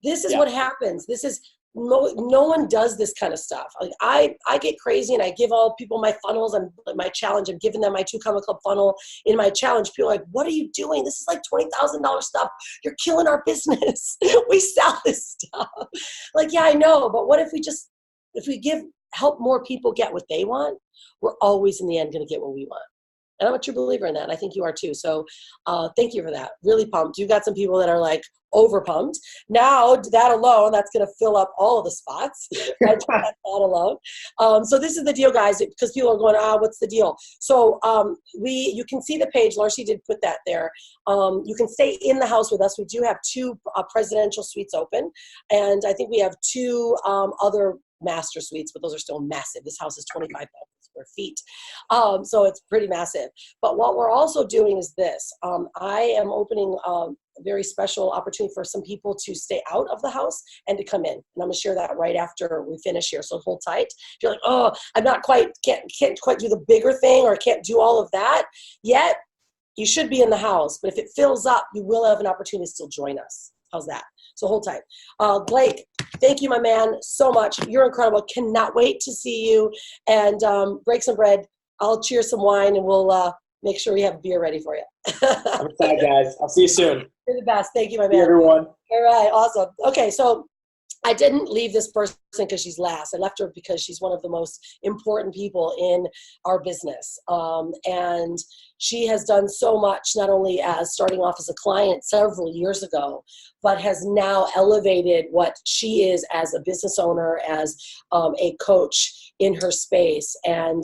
This is what happens. This is no one does this kind of stuff. Like I get crazy and I give all people my funnels and my challenge. I'm giving them my 2 Comma Club funnel in my challenge. People are like, what are you doing? This is like $20,000 stuff. You're killing our business. We sell this stuff. Like, yeah, I know. But what if we help more people get what they want, we're always in the end going to get what we want. And I'm a true believer in that. And I think you are too. So thank you for that. Really pumped. You got some people that are like over pumped. Now that alone, that's going to fill up all of the spots. Right? That alone. So this is the deal, guys, because people are going, what's the deal? So you can see the page. Larcy did put that there. You can stay in the house with us. We do have 2 presidential suites open. And I think we have 2 other master suites, but those are still massive. This house is 25,000 square feet. So it's pretty massive. But what we're also doing is this. I am opening a very special opportunity for some people to stay out of the house and to come in. And I'm gonna share that right after we finish here. So hold tight. If you're like, oh, I'm not quite, can't quite do the bigger thing or can't do all of that yet, you should be in the house. But if it fills up, you will have an opportunity to still join us. How's that? So hold tight. Blake, thank you, my man, so much. You're incredible. Cannot wait to see you. And break some bread. I'll cheer some wine, and we'll make sure we have beer ready for you. I'm excited, guys. I'll see you soon. You're the best. Thank you, my man. See everyone. All right, awesome. Okay, so I didn't leave this person because she's last. I left her because she's one of the most important people in our business. And she has done so much, not only as starting off as a client several years ago, but has now elevated what she is as a business owner, as a coach in her space. And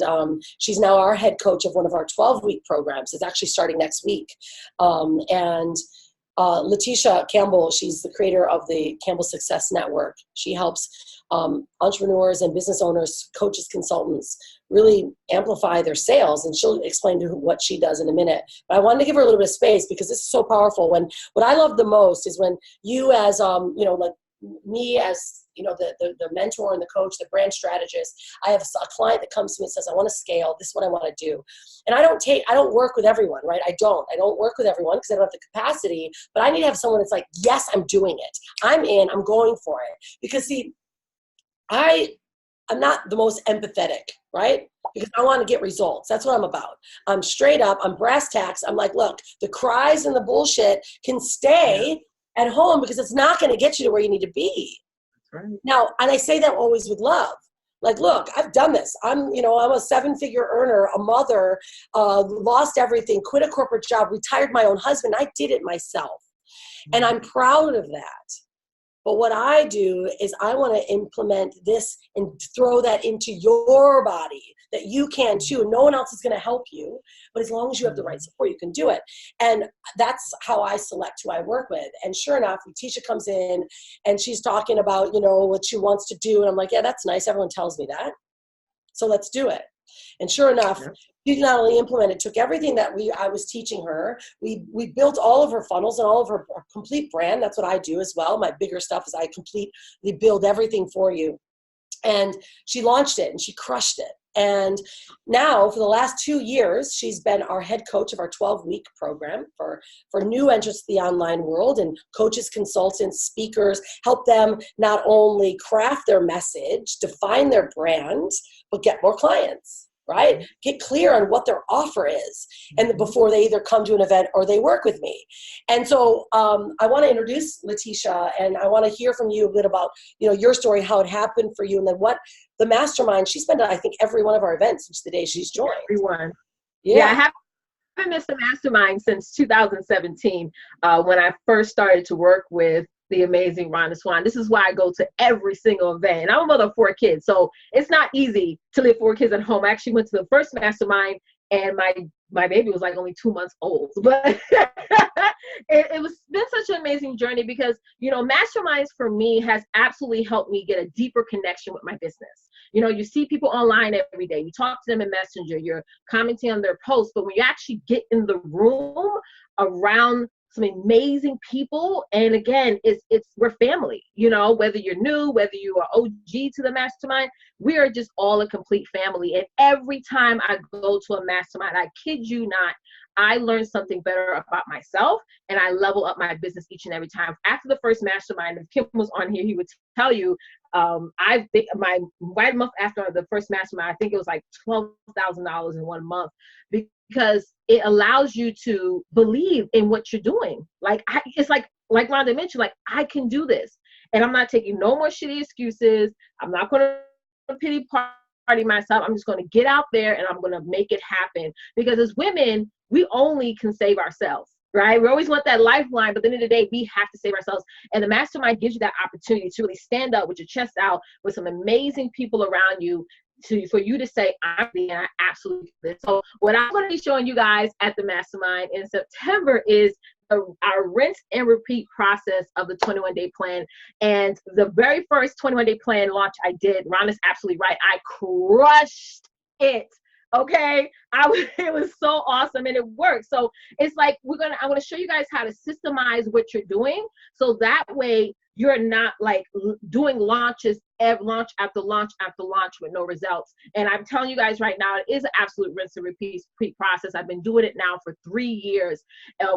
she's now our head coach of one of our 12-week programs. It's actually starting next week. Leticia Campbell, she's the creator of the Campbell Success Network. She helps entrepreneurs and business owners, coaches, consultants really amplify their sales, and she'll explain to what she does in a minute. But I wanted to give her a little bit of space because this is so powerful. When what I love the most is when you, as like me, as the mentor and the coach, the brand strategist, I have a client that comes to me and says, I want to scale. This is what I want to do. And I don't work with everyone, right? I don't work with everyone because I don't have the capacity, but I need to have someone that's like, yes, I'm doing it. I'm in, I'm going for it. Because see, I'm not the most empathetic, right? Because I want to get results. That's what I'm about. I'm straight up, I'm brass tacks. I'm like, look, the cries and the bullshit can stay at home because it's not going to get you to where you need to be. Right. Now, and I say that always with love. Like, look, I've done this. I'm a 7-figure earner, a mother, lost everything, quit a corporate job, retired my own husband. I did it myself. And I'm proud of that. But what I do is I want to implement this and throw that into your body that you can too. No one else is going to help you, but as long as you have the right support, you can do it. And that's how I select who I work with. And sure enough, Leticia comes in and she's talking about, what she wants to do. And I'm like, yeah, that's nice. Everyone tells me that. So let's do it. And sure enough, she not only implemented, took everything that I was teaching her. We built all of her funnels and all of her complete brand. That's what I do as well. My bigger stuff is I completely build everything for you. And she launched it and she crushed it. And now for the last 2 years, she's been our head coach of our 12-week program for new entrants to the online world, and coaches, consultants, speakers, help them not only craft their message, define their brand, but get more clients, right? Get clear on what their offer is, and before they either come to an event or they work with me. And so I want to introduce Leticia, and I want to hear from you a bit about your story, how it happened for you, and then what the mastermind. She's been to, I think, every one of our events since the day she's joined. Everyone. Yeah, I haven't missed a mastermind since 2017 when I first started to work with the amazing Rhonda Swan. This is why I go to every single event. And I'm a mother of 4 kids, so it's not easy to leave 4 kids at home. I actually went to the first mastermind, and my baby was like only 2 months old. But it was been such an amazing journey because, masterminds for me has absolutely helped me get a deeper connection with my business. You see people online every day. You talk to them in Messenger. You're commenting on their posts. But when you actually get in the room around some amazing people, and again, we're family. Whether you're new, whether you are OG to the mastermind, we are just all a complete family. And every time I go to a mastermind, I kid you not, I learn something better about myself, and I level up my business each and every time. After the first mastermind, if Kim was on here, he would tell you, I think my right month after the first mastermind, I think it was like $12,000 in 1 month, because it allows you to believe in what you're doing. It's like Rhonda mentioned, like, I can do this, and I'm not taking no more shitty excuses. I'm not going to pity myself. I'm just going to get out there and I'm going to make it happen. Because as women, we only can save ourselves, right? We always want that lifeline, but at the end of the day, we have to save ourselves. And the mastermind gives you that opportunity to really stand up with your chest out with some amazing people around you for you to say, I absolutely do this. So what I'm going to be showing you guys at the mastermind in September is our rinse and repeat process of the 21-day plan. And the very first 21-day plan launch I did, Rhonda's absolutely right, I crushed it. Okay, it was so awesome and it worked. So it's like I'm gonna show you guys how to systemize what you're doing, so that way you're not like doing launch after launch after launch with no results. And I'm telling you guys right now, it is an absolute rinse and repeat process. I've been doing it now for 3 years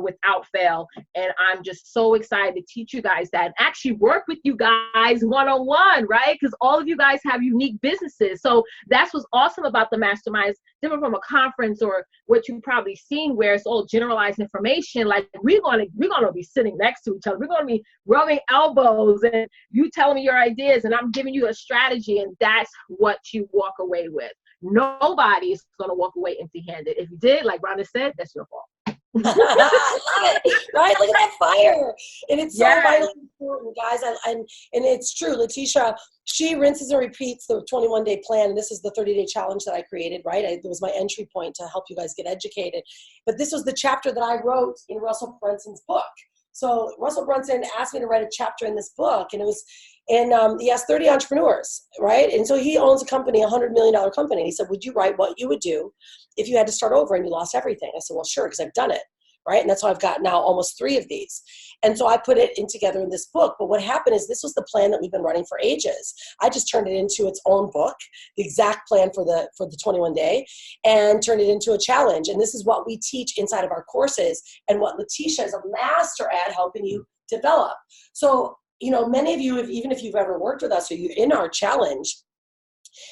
without fail. And I'm just so excited to teach you guys that and actually work with you guys one-on-one, right? Because all of you guys have unique businesses. So that's what's awesome about the masterminds, different from a conference or what you've probably seen where it's all generalized information. Like we're gonna be sitting next to each other. We're gonna be rubbing elbows and you telling me your ideas and I'm giving you a strategy, and that's what you walk away with. Nobody is going to walk away empty-handed. If you did, like Rhonda said, that's your fault. I love it, right? Look at that fire. And it's so vitally important, guys. And it's true. Leticia, she rinses and repeats the 21-day plan. And this is the 30-day challenge that I created, right? It was my entry point to help you guys get educated. But this was the chapter that I wrote in Russell Brunson's book. So Russell Brunson asked me to write a chapter in this book, and it was in, he has 30 entrepreneurs, right? And so he owns a company, $100 million company. And he said, would you write what you would do if you had to start over and you lost everything? I said, well, sure, because I've done it, right? And that's how I've got now almost 3 of these. And so I put it together in this book. But what happened is this was the plan that we've been running for ages. I just turned it into its own book, the exact plan for the 21-day, and turned it into a challenge. And this is what we teach inside of our courses and what Leticia is a master at helping you develop. So, you know, many of you, even if you've ever worked with us or you're in our challenge,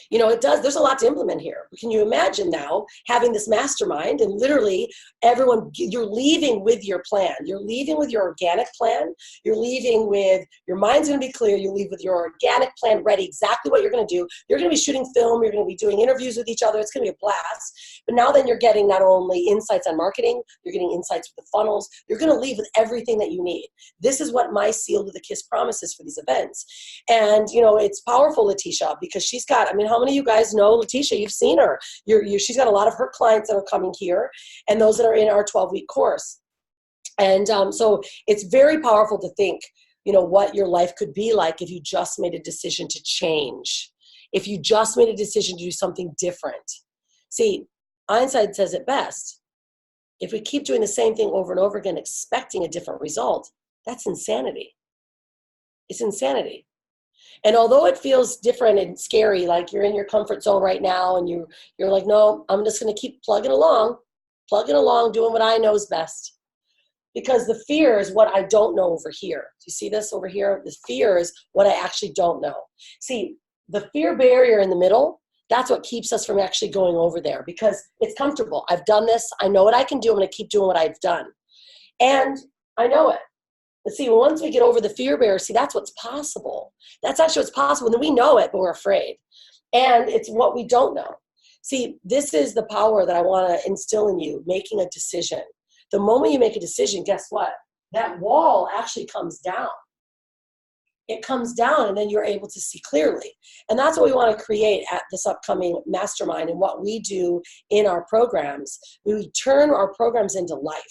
you know, there's a lot to implement here. Can you imagine now having this mastermind and literally everyone, you're leaving with your plan. You're leaving with your organic plan. You're leaving with, your mind's going to be clear. You leave with your organic plan ready, exactly what you're going to do. You're going to be shooting film. You're going to be doing interviews with each other. It's going to be a blast. But now then you're getting not only insights on marketing, you're getting insights with the funnels. You're going to leave with everything that you need. This is what my Sealed with a Kiss promises for these events. And, you know, it's powerful, Leticia, because she's got, I mean, how many of you guys know Leticia? You've seen her. She's got a lot of her clients that are coming here and those that are in our 12-week course. And so it's very powerful to think, you know, what your life could be like if you just made a decision to change, if you just made a decision to do something different. See, Einstein says it best. If we keep doing the same thing over and over again, expecting a different result, that's insanity. It's insanity. And although it feels different and scary, like you're in your comfort zone right now and you're like, no, I'm just going to keep plugging along, doing what I know is best. Because the fear is what I don't know over here. Do you see this over here? The fear is what I actually don't know. See, the fear barrier in the middle, that's what keeps us from actually going over there because it's comfortable. I've done this. I know what I can do. I'm going to keep doing what I've done. And I know it. But see, once we get over the fear barrier, see, that's what's possible. That's actually what's possible. And we know it, but we're afraid. And it's what we don't know. See, this is the power that I want to instill in you, making a decision. The moment you make a decision, guess what? That wall actually comes down. It comes down and then you're able to see clearly. And that's what we want to create at this upcoming mastermind and what we do in our programs. We turn our programs into life.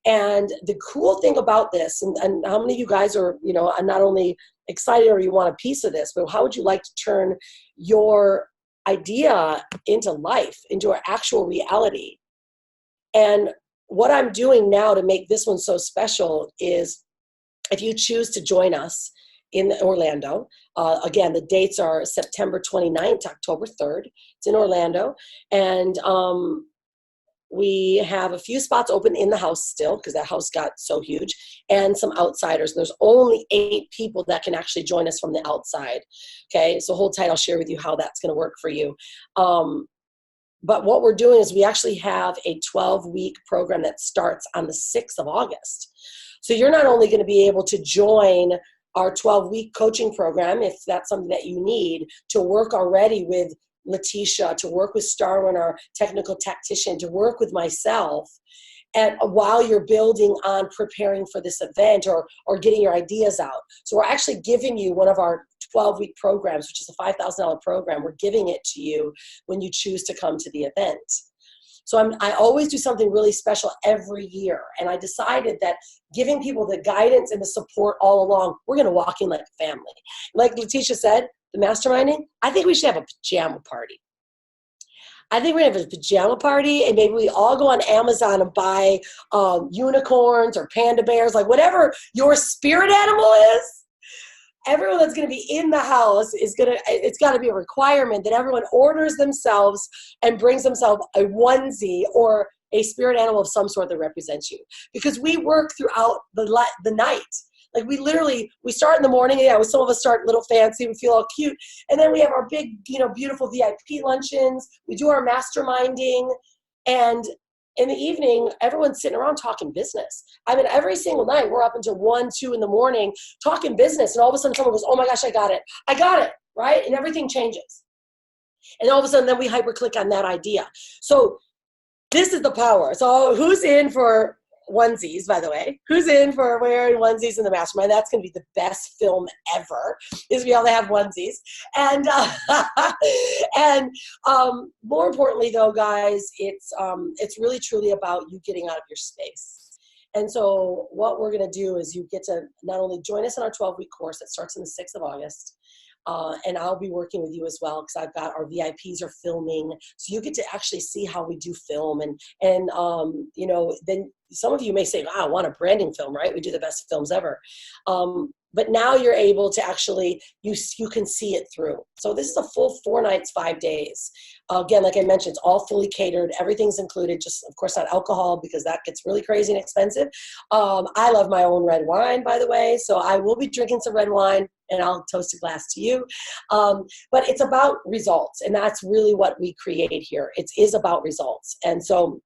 And the cool thing about this, and how many of you guys are, you know, not only excited or you want a piece of this, but how would you like to turn your idea into life, into an actual reality? And what I'm doing now to make this one so special is if you choose to join us in Orlando, again, the dates are September 29th to October 3rd. It's in Orlando. And we have a few spots open in the house still because that house got so huge and some outsiders. There's only 8 people that can actually join us from the outside. Okay, so hold tight. I'll share with you how that's going to work for you. But what we're doing is we actually have a 12-week program that starts on the 6th of August. So you're not only going to be able to join our 12-week coaching program, if that's something that you need, to work already with Leticia, to work with Starwin, our technical tactician, to work with myself, and while you're building on preparing for this event or getting your ideas out. So we're actually giving you one of our 12-week programs, which is a $5,000 program. We're giving it to you when you choose to come to the event. So I always do something really special every year. And I decided that giving people the guidance and the support all along, we're going to walk in like a family. Like Leticia said, the masterminding, I think we should have a pajama party. I think we're going to have a pajama party, and maybe we all go on Amazon and buy unicorns or panda bears, like whatever your spirit animal is. Everyone that's going to be in the house it's got to be a requirement that everyone orders themselves and brings themselves a onesie or a spirit animal of some sort that represents you. Because we work throughout the night. Like we start in the morning. Yeah, some of us start a little fancy. We feel all cute. And then we have our big, beautiful VIP luncheons. We do our masterminding. And in the evening, everyone's sitting around talking business. I mean, every single night, we're up until 1, 2 in the morning talking business. And all of a sudden, someone goes, oh my gosh, I got it, right? And everything changes. And all of a sudden, then we hyper-click on that idea. So this is the power. So who's in for onesies, by the way? Who's in for wearing onesies in the mastermind? That's going to be the best film ever, is we all have onesies. And more importantly, though, guys, it's really truly about you getting out of your space. And so what we're going to do is you get to not only join us in our 12-week course that starts on the 6th of August, and I'll be working with you as well, because I've got our VIPs are filming. So you get to actually see how we do film. And then some of you may say, wow, I want a branding film, right? We do the best films ever. But now you're able to actually, you can see it through. So this is a full 4 nights, 5 days. Again, like I mentioned, it's all fully catered. Everything's included, just of course not alcohol, because that gets really crazy and expensive. I love my own red wine, by the way. So I will be drinking some red wine, and I'll toast a glass to you. But it's about results. And that's really what we create here. It is about results. And so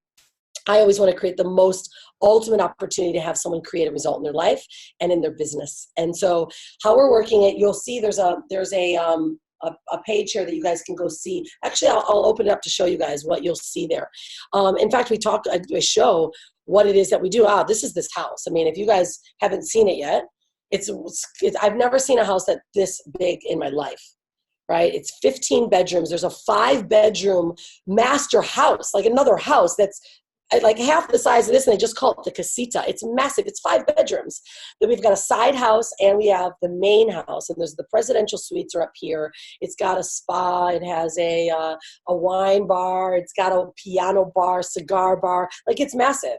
I always want to create the most ultimate opportunity to have someone create a result in their life and in their business. And so how we're working it, you'll see there's a page here that you guys can go see. Actually, I'll open it up to show you guys what you'll see there. In fact, I show what it is that we do. This is this house. I mean, if you guys haven't seen it yet, I've never seen a house that's this big in my life. Right? It's 15 bedrooms. There's a 5-bedroom master house, like another house that's like half the size of this, and they just call it the casita. It's massive. It's 5 bedrooms. Then we've got a side house, and we have the main house, and there's the presidential suites are up here. It's got a spa. It has a wine bar. It's got a piano bar, cigar bar. Like, it's massive.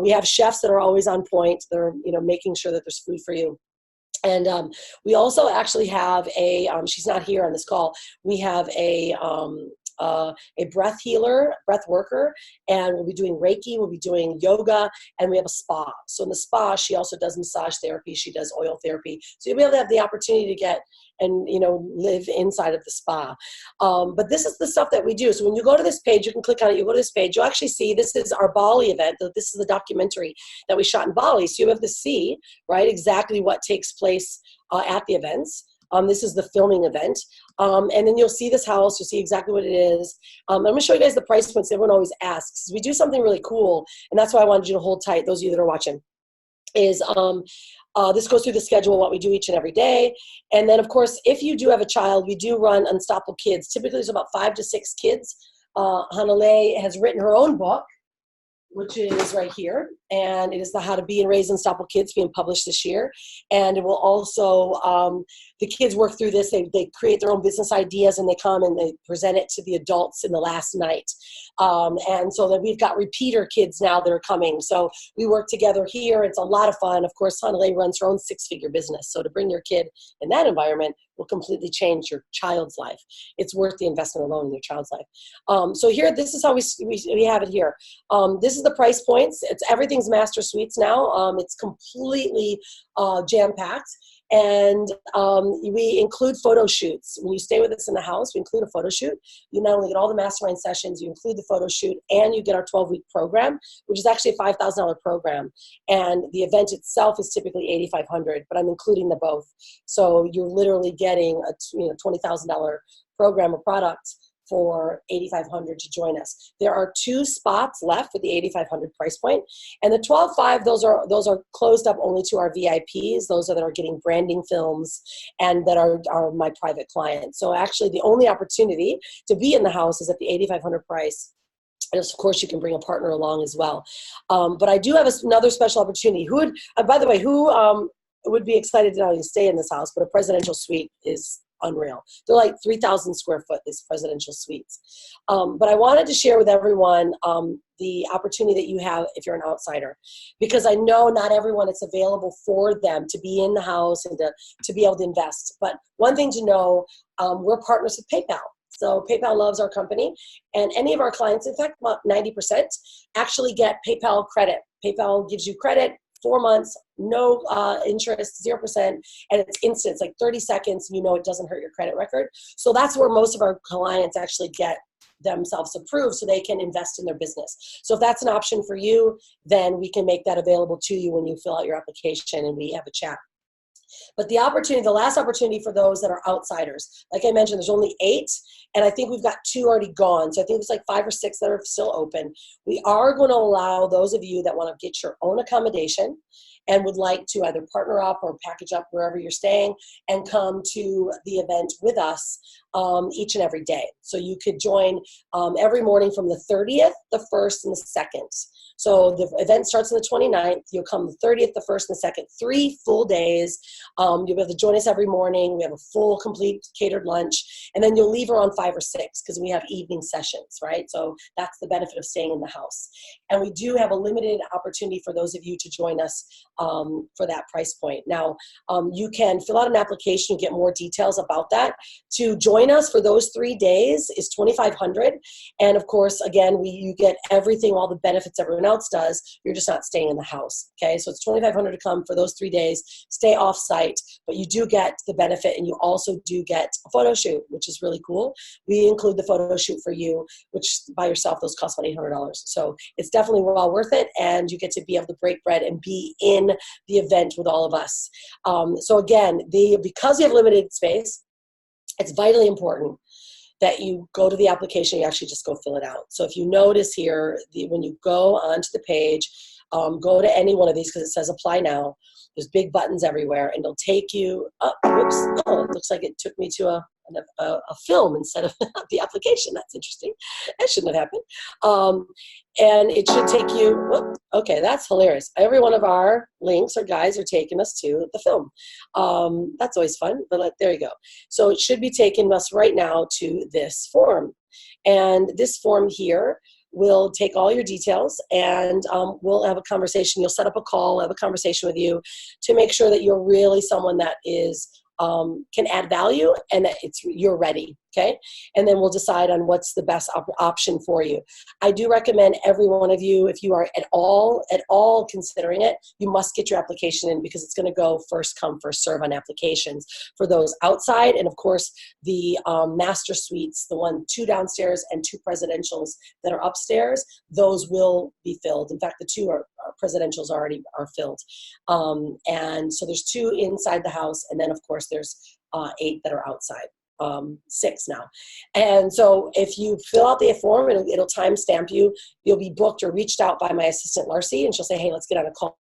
We have chefs that are always on point. They're making sure that there's food for you. And we also actually have she's not here on this call. We have a breath healer, breath worker, and we'll be doing Reiki, we'll be doing yoga, and we have a spa. So in the spa, she also does massage therapy, she does oil therapy. So you'll be able to have the opportunity to get and live inside of the spa. But this is the stuff that we do. So when you go to this page, you can click on it, you go to this page, you'll actually see this is our Bali event. This is the documentary that we shot in Bali. So you have to see, right, exactly what takes place at the events. This is the filming event. And then you'll see this house. You'll see exactly what it is. I'm going to show you guys the price points. Everyone always asks. We do something really cool, and that's why I wanted you to hold tight, those of you that are watching, is this goes through the schedule, what we do each and every day. And then, of course, if you do have a child, we do run Unstoppable Kids. Typically, there's about 5 to 6 kids. Hanale has written her own book, which is right here, and it is the How to Be and Raise Unstoppable Kids, being published this year. And it will also, the kids work through this, they create their own business ideas, and they come and they present it to the adults in the last night. And so that we've got repeater kids now that are coming. So we work together here. It's a lot of fun. Of course, Hanale runs her own 6-figure business. So to bring your kid in that environment will completely change your child's life. It's worth the investment alone in your child's life. So here, this is how we have it here. This is the price points. Everything's master suites now. It's completely jam-packed. And we include photo shoots. When you stay with us in the house, we include a photo shoot. You not only get all the mastermind sessions, you include the photo shoot, and you get our 12-week program, which is actually a $5,000 program. And the event itself is typically $8,500, but I'm including the both. So you're literally getting a $20,000 program or product for $8,500 to join us. There are 2 spots left for the $8,500 price point, and the $12,500, those are closed up only to our VIPs, those that are getting branding films and that are my private clients. So actually the only opportunity to be in the house is at the $8,500 price. And of course, you can bring a partner along as well. But I do have another special opportunity. Who would, by the way, who would be excited to not only stay in this house, but a presidential suite is unreal. They're like 3,000 square foot, these presidential suites. But I wanted to share with everyone the opportunity that you have if you're an outsider, because I know not everyone, it's available for them to be in the house and to be able to invest. But one thing to know, we're partners with PayPal. So PayPal loves our company, and any of our clients, in fact, about 90%, actually get PayPal credit. PayPal gives you credit, 4 months, no interest, 0%, and it's instant. It's like 30 seconds, and you know it doesn't hurt your credit record. So that's where most of our clients actually get themselves approved so they can invest in their business. So if that's an option for you, then we can make that available to you when you fill out your application and we have a chat. But the last opportunity for those that are outsiders, like I mentioned, there's only 8, and I think we've got 2 already gone. So I think it's like 5 or 6 that are still open. We are going to allow those of you that want to get your own accommodation and would like to either partner up or package up wherever you're staying and come to the event with us each and every day. So you could join every morning from the 30th, the 1st, and the 2nd. So the event starts on the 29th. You'll come the 30th, the 1st, and the 2nd, 3 full days. You'll be able to join us every morning. We have a full, complete catered lunch. And then you'll leave around 5 or 6 because we have evening sessions, right? So that's the benefit of staying in the house. And we do have a limited opportunity for those of you to join us for that price point. Now, you can fill out an application and get more details about that. To join us for those 3 days is $2,500. And of course, again, you get everything, all the benefits everyone else does. You're just not staying in the house. Okay, so it's $2,500 to come for those 3 days, stay off site, but you do get the benefit, and you also do get a photo shoot, which is really cool. We include the photo shoot for you, which by yourself, those cost about $800. So it's definitely well worth it, and you get to be able to break bread and be in the event with all of us. So again, because we have limited space, it's vitally important that you go to the application, you actually just go fill it out. So if you notice here, when you go onto the page, go to any one of these because it says apply now. There's big buttons everywhere, and it'll take you, whoops, it looks like it took me to a film instead of the application. That's interesting. That shouldn't have happened. And it should take you, okay, that's hilarious. Every one of our links or guides are taking us to the film. That's always fun, but there you go. So it should be taking us right now to this form. And this form here will take all your details, and we'll have a conversation. You'll set up a call, have a conversation with you to make sure that you're really someone that is can add value and that you're ready, okay? And then we'll decide on what's the best option for you. I do recommend every one of you, if you are at all considering it, you must get your application in because it's going to go first come, first serve on applications for those outside. And of course, the master suites, the 2 downstairs and 2 presidentials that are upstairs, those will be filled. In fact, the 2 presidentials already are filled. And so there's 2 inside the house, and then of course there's 8 that are outside. 6 now. And so if you fill out the form, it'll timestamp you. You'll be booked or reached out by my assistant, Larcy, and she'll say, hey, let's get on a call.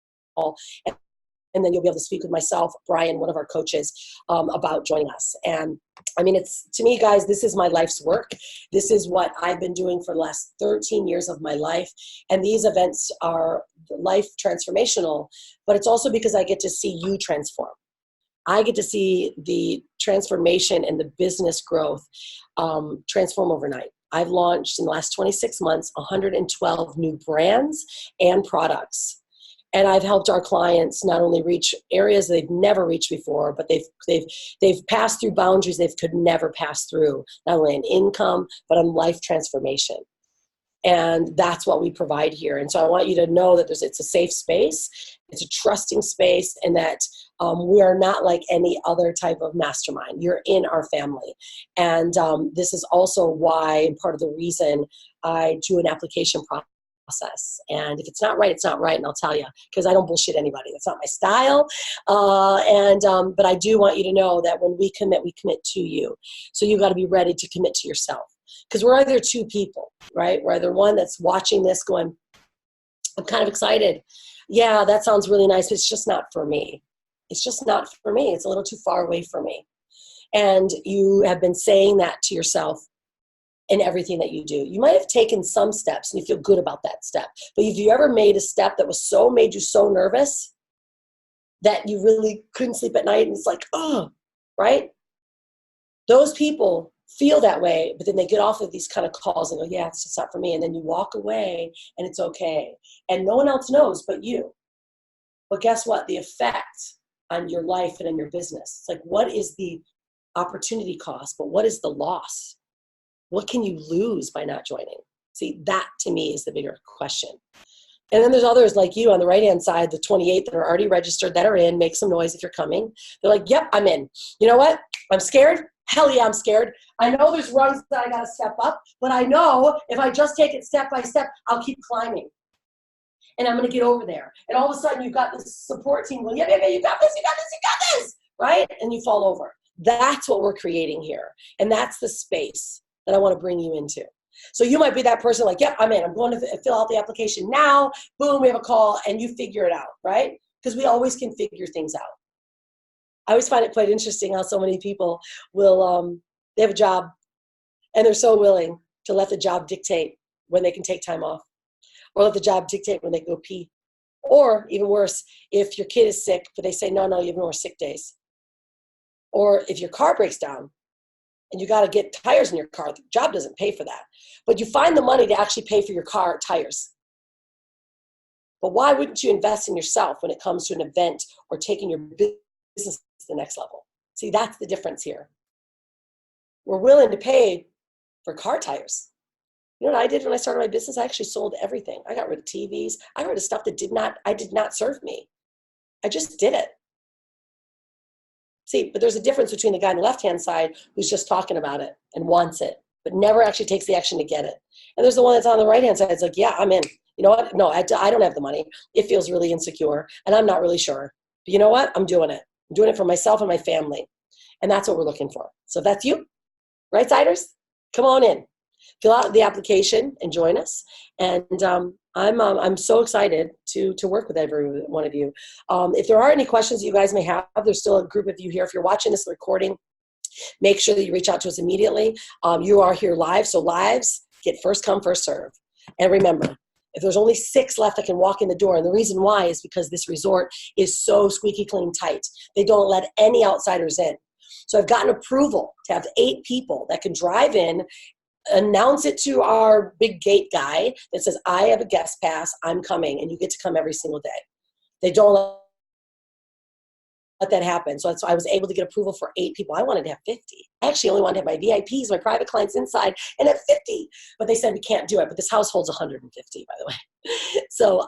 And then you'll be able to speak with myself, Brian, one of our coaches, about joining us. And I mean, to me, guys, this is my life's work. This is what I've been doing for the last 13 years of my life. And these events are life transformational, but it's also because I get to see you transform. I get to see the transformation and the business growth transform overnight. I've launched in the last 26 months 112 new brands and products. And I've helped our clients not only reach areas they've never reached before, but they've passed through boundaries they could never pass through, not only in income, but on life transformation. And that's what we provide here. And so I want you to know that it's a safe space, it's a trusting space, and that we are not like any other type of mastermind. You're in our family. And this is also why, and part of the reason I do an application process. And if it's not right, it's not right. And I'll tell you, because I don't bullshit anybody. That's not my style. But I do want you to know that when we commit to you. So you got to be ready to commit to yourself. Because we're either two people, right? We're either one that's watching this going, I'm kind of excited. Yeah, that sounds really nice, but it's just not for me. It's just not for me. It's a little too far away for me. And you have been saying that to yourself in everything that you do. You might have taken some steps and you feel good about that step. But if you ever made a step that made you so nervous that you really couldn't sleep at night and it's like, oh, right? Those people feel that way, but then they get off of these kind of calls and go, yeah, it's just not for me. And then you walk away and it's okay. And no one else knows but you. But guess what? The effect on your life and in your business. It's like, what is the opportunity cost? But what is the loss? What can you lose by not joining? See, that to me is the bigger question. And then there's others like you on the right-hand side, the 28 that are already registered, that are in. Make some noise if you're coming. They're like, yep, I'm in. You know what? I'm scared. Hell yeah, I'm scared. I know there's rungs that I got to step up, but I know if I just take it step by step, I'll keep climbing. And I'm going to get over there. And all of a sudden, you've got this support team going, yeah, you got this, you got this, you got this, right? And you fall over. That's what we're creating here. And that's the space that I want to bring you into. So you might be that person like, yep, I'm in. I'm going to fill out the application now. Boom, we have a call, and you figure it out, right? Because we always can figure things out. I always find it quite interesting how so many people will, they have a job, and they're so willing to let the job dictate when they can take time off, or let the job dictate when they go pee. Or even worse, if your kid is sick, but they say, no, you have no more sick days. Or if your car breaks down and you got to get tires in your car, the job doesn't pay for that. But you find the money to actually pay for your car tires. But why wouldn't you invest in yourself when it comes to an event or taking your business to the next level? See, that's the difference here. We're willing to pay for car tires. You know what I did when I started my business? I actually sold everything. I got rid of TVs. I got rid of stuff that did not serve me. I just did it. See, but there's a difference between the guy on the left-hand side who's just talking about it and wants it, but never actually takes the action to get it. And there's the one that's on the right-hand side. It's like, yeah, I'm in. You know what? No, I don't have the money. It feels really insecure, and I'm not really sure. But you know what? I'm doing it. I'm doing it for myself and my family. And that's what we're looking for. So if that's you, right-siders, come on in. Fill out the application and join us. And I'm so excited to work with every one of you. If there are any questions you guys may have, there's still a group of you here. If you're watching this recording, make sure that you reach out to us immediately. You are here live, so lives get first come, first serve. And remember, if there's only 6 left that can walk in the door, and the reason why is because this resort is so squeaky clean tight. They don't let any outsiders in. So I've gotten approval to have 8 people that can drive in, announce it to our big gate guy that says, I have a guest pass, I'm coming, and you get to come every single day. They don't let that happen. So I was able to get approval for 8 people. I wanted to have 50. I actually only wanted to have my VIPs, my private clients inside, and have 50. But they said we can't do it. But this house holds 150, by the way. So,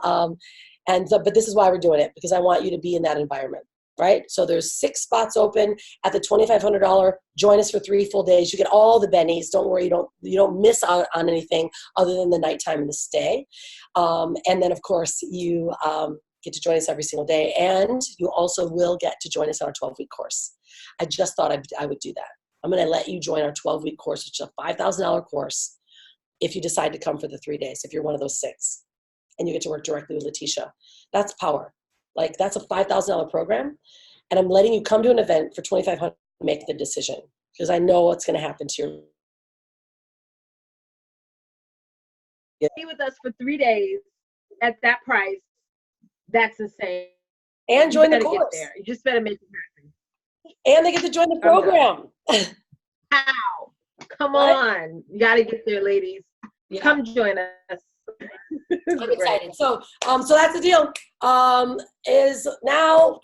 but this is why we're doing it, because I want you to be in that environment. Right? So there's 6 spots open at the $2,500. Join us for 3 full days. You get all the bennies. Don't worry, you don't miss out on anything other than the nighttime and the stay. And then of course you get to join us every single day, and you also will get to join us on our 12-week course. I just thought I would do that. I'm going to let you join our 12-week course, which is a $5,000 course if you decide to come for the 3 days, if you're one of those 6, and you get to work directly with Leticia. That's power. Like, that's a $5,000 program, and I'm letting you come to an event for $2,500 to make the decision, because I know what's going to happen to your. Be with us for 3 days at that price. That's insane. And join the course. Get there. You just better make it happen. And they get to join the program. How? Come on. You got to get there, ladies. Yeah. Come join us. I'm excited. So that's the deal. Is now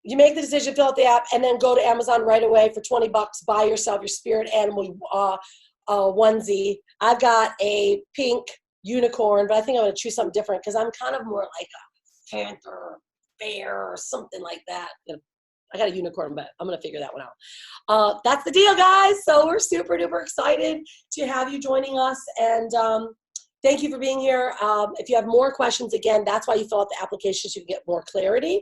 you make the decision, fill out the app, and then go to Amazon right away for $20. Buy yourself your spirit animal onesie. I've got a pink unicorn, but I think I'm going to choose something different because I'm kind of more like a panther, bear, or something like that. I got a unicorn, but I'm going to figure that one out. That's the deal, guys. So we're super duper excited to have you joining us, and thank you for being here. If you have more questions, again, that's why you fill out the application, so you can get more clarity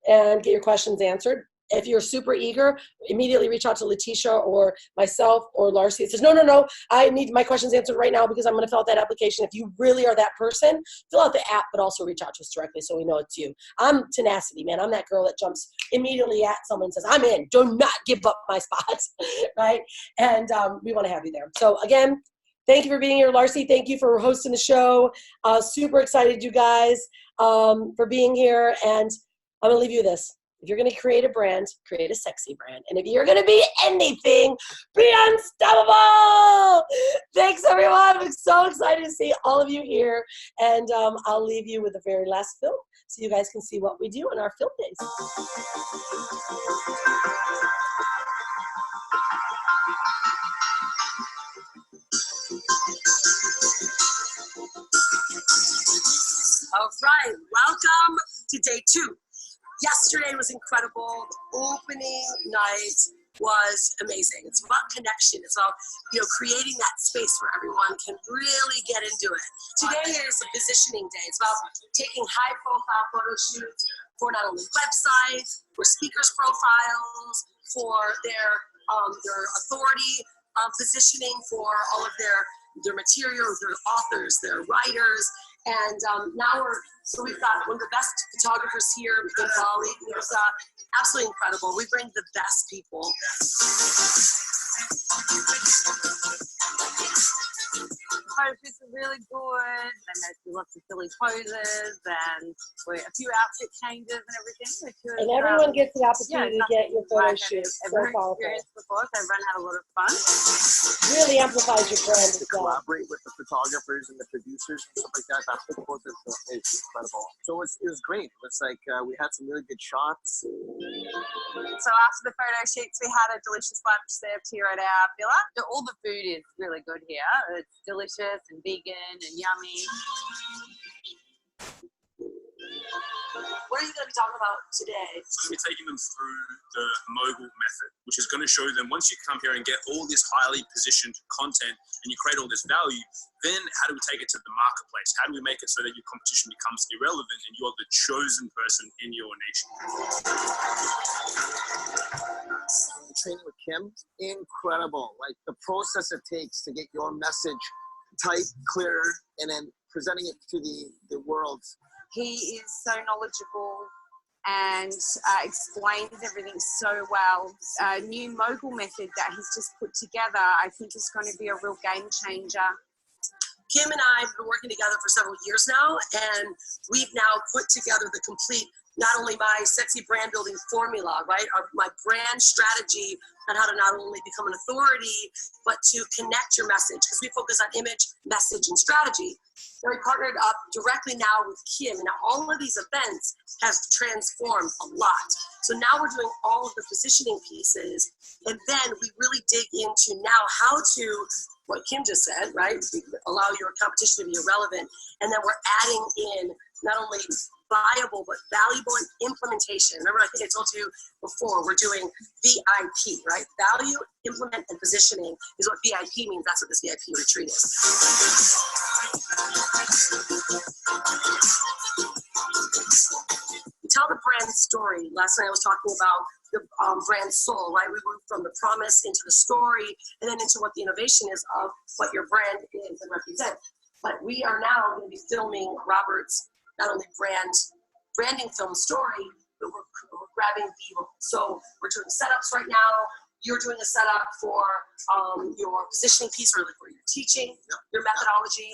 and get your questions answered. if you're super eager, immediately reach out to Leticia or myself or Larcy. It says, no, I need my questions answered right now because I'm going to fill out that application. If you really are that person, fill out the app, but also reach out to us directly so we know it's you. I'm tenacity, man. I'm that girl that jumps immediately at someone and says, I'm in. Do not give up my spot, right? And we want to have you there. So again, thank you for being here, Larcy. Thank you for hosting the show. Super excited, you guys, for being here. And I'm going to leave you with this. If you're going to create a brand, create a sexy brand. And if you're going to be anything, be unstoppable. Thanks, everyone. I'm so excited to see all of you here. And I'll leave you with the very last film so you guys can see what we do on our film days. All right, welcome to day 2. Yesterday was incredible. Opening night was amazing. It's about connection. It's about, creating that space where everyone can really get into it. Today is a positioning day. It's about taking high-profile photo shoots for not only websites, for speakers' profiles, for their authority, positioning for all of their materials, their authors, their writers. And we've got one of the best photographers here in Bali. It's absolutely incredible. We bring the best people. Photos are really good. They make lots of silly poses and a few outfit changes and everything. And everyone gets the opportunity to get your photo shoot. So powerful. Before, so everyone had a lot of fun. Really amplifies your brand as well. Collaborate with the photographers and the producers and stuff like that. That whole process is incredible. So it was great. It was like we had some really good shots. So after the photo shoots, we had a delicious lunch served here at our villa. All the food is really good here. It's delicious and vegan and yummy. What are you going to be talking about today? So we're taking them through the mogul method, which is going to show them once you come here and get all this highly positioned content and you create all this value, then how do we take it to the marketplace? How do we make it so that your competition becomes irrelevant and you're the chosen person in your nation? Training with Kim, incredible. Like the process it takes to get your message tight, clear, and then presenting it to the world. He is so knowledgeable and explains everything so well. A new mogul method that he's just put together, I think is going to be a real game changer. Kim and I have been working together for several years now, and we've now put together the complete, not only my sexy brand building formula, right? My brand strategy on how to not only become an authority, but to connect your message, because we focus on image, message, and strategy. And we partnered up directly now with Kim, and now all of these events have transformed a lot. So now we're doing all of the positioning pieces, and then we really dig into now how to, what Kim just said, right? Allow your competition to be irrelevant. And then we're adding in not only viable, but valuable implementation. Remember, I think I told you before, we're doing VIP, right? Value, implement, and positioning is what VIP means. That's what this VIP retreat is. We tell the brand story. Last night I was talking about the brand soul, right? We moved from the promise into the story and then into what the innovation is of what your brand is and represents. But we are now going to be filming Robert's not only branding film story, but we're grabbing B-roll. So we're doing setups right now. You're doing a setup for your positioning piece, or like where you're teaching, your methodology.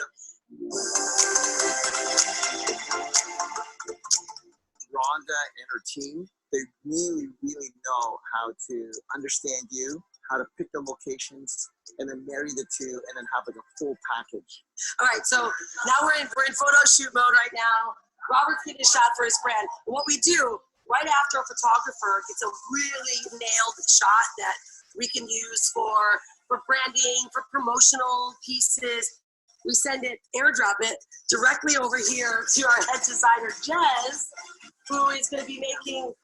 Rhonda and her team, they really, really know how to understand you, how to pick the locations, and then marry the two, and then have like a full package. All right, so now we're in photo shoot mode right now. Robert's getting a shot for his brand. And what we do right after a photographer gets a really nailed shot that we can use for branding, for promotional pieces, we send it, airdrop it directly over here to our head designer, Jez, who is going to be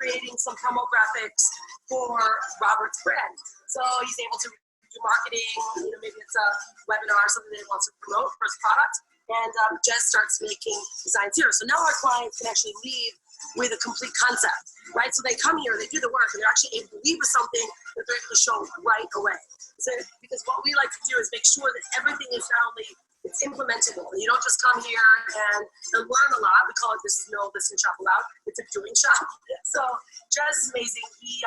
creating some promo graphics for Robert's brand. So he's able to do marketing, maybe it's a webinar or something that he wants to promote for his product. And Jez starts making designs here. So now our clients can actually leave with a complete concept, right? So they come here, they do the work, and they're actually able to leave with something that they're able to show right away. So, because what we like to do is make sure that everything is not only it's implementable. You don't just come here and learn a lot. We call it this is no listen shop allowed. It's a doing shop. So just amazing. He's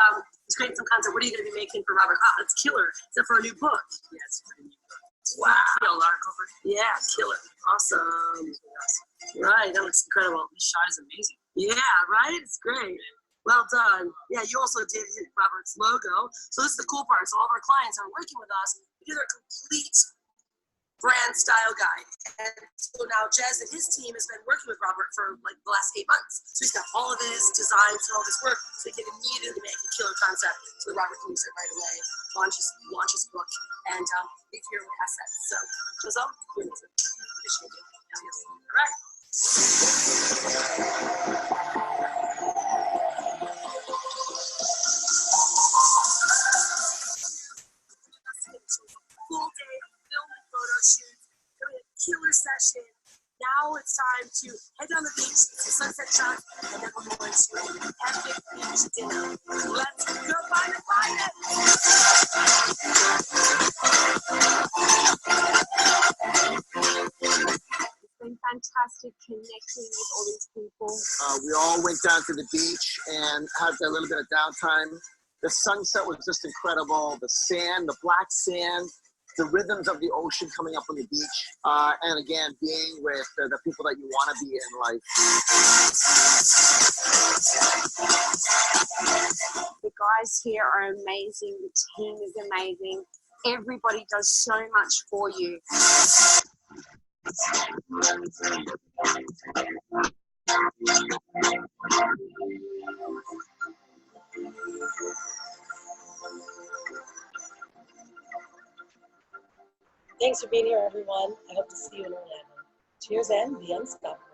creating some concept. What are you going to be making for Robert? Ah, that's killer. Is that for a new book? Yes. Wow. Yeah, killer. Awesome. Right, that looks incredible. This shot is amazing. Yeah, right? It's great. Well done. Yeah, you also did Robert's logo. So this is the cool part. So all of our clients are working with us. We do their complete brand style guide. And so now Jez and his team has been working with Robert for like the last 8 months. So he's got all of his designs and all this work so he can immediately make a killer concept so that Robert can use it right away, launch his book, and leave here with assets. So, Jose, you're amazing. Appreciate you. All right. Full day of film and photo shoots, doing a killer session. Now it's time to head down the beach, see sunset shots, and then we're going to an epic beach dinner. Let's go find it! It's been fantastic connecting with all these people. We all went down to the beach and had a little bit of downtime. The sunset was just incredible. The sand, the black sand, the rhythms of the ocean coming up on the beach, and again, being with the people that you want to be in life. The guys here are amazing. The team is amazing. Everybody does so much for you. Thanks for being here, everyone. I hope to see you in Orlando. Cheers and be unstoppable.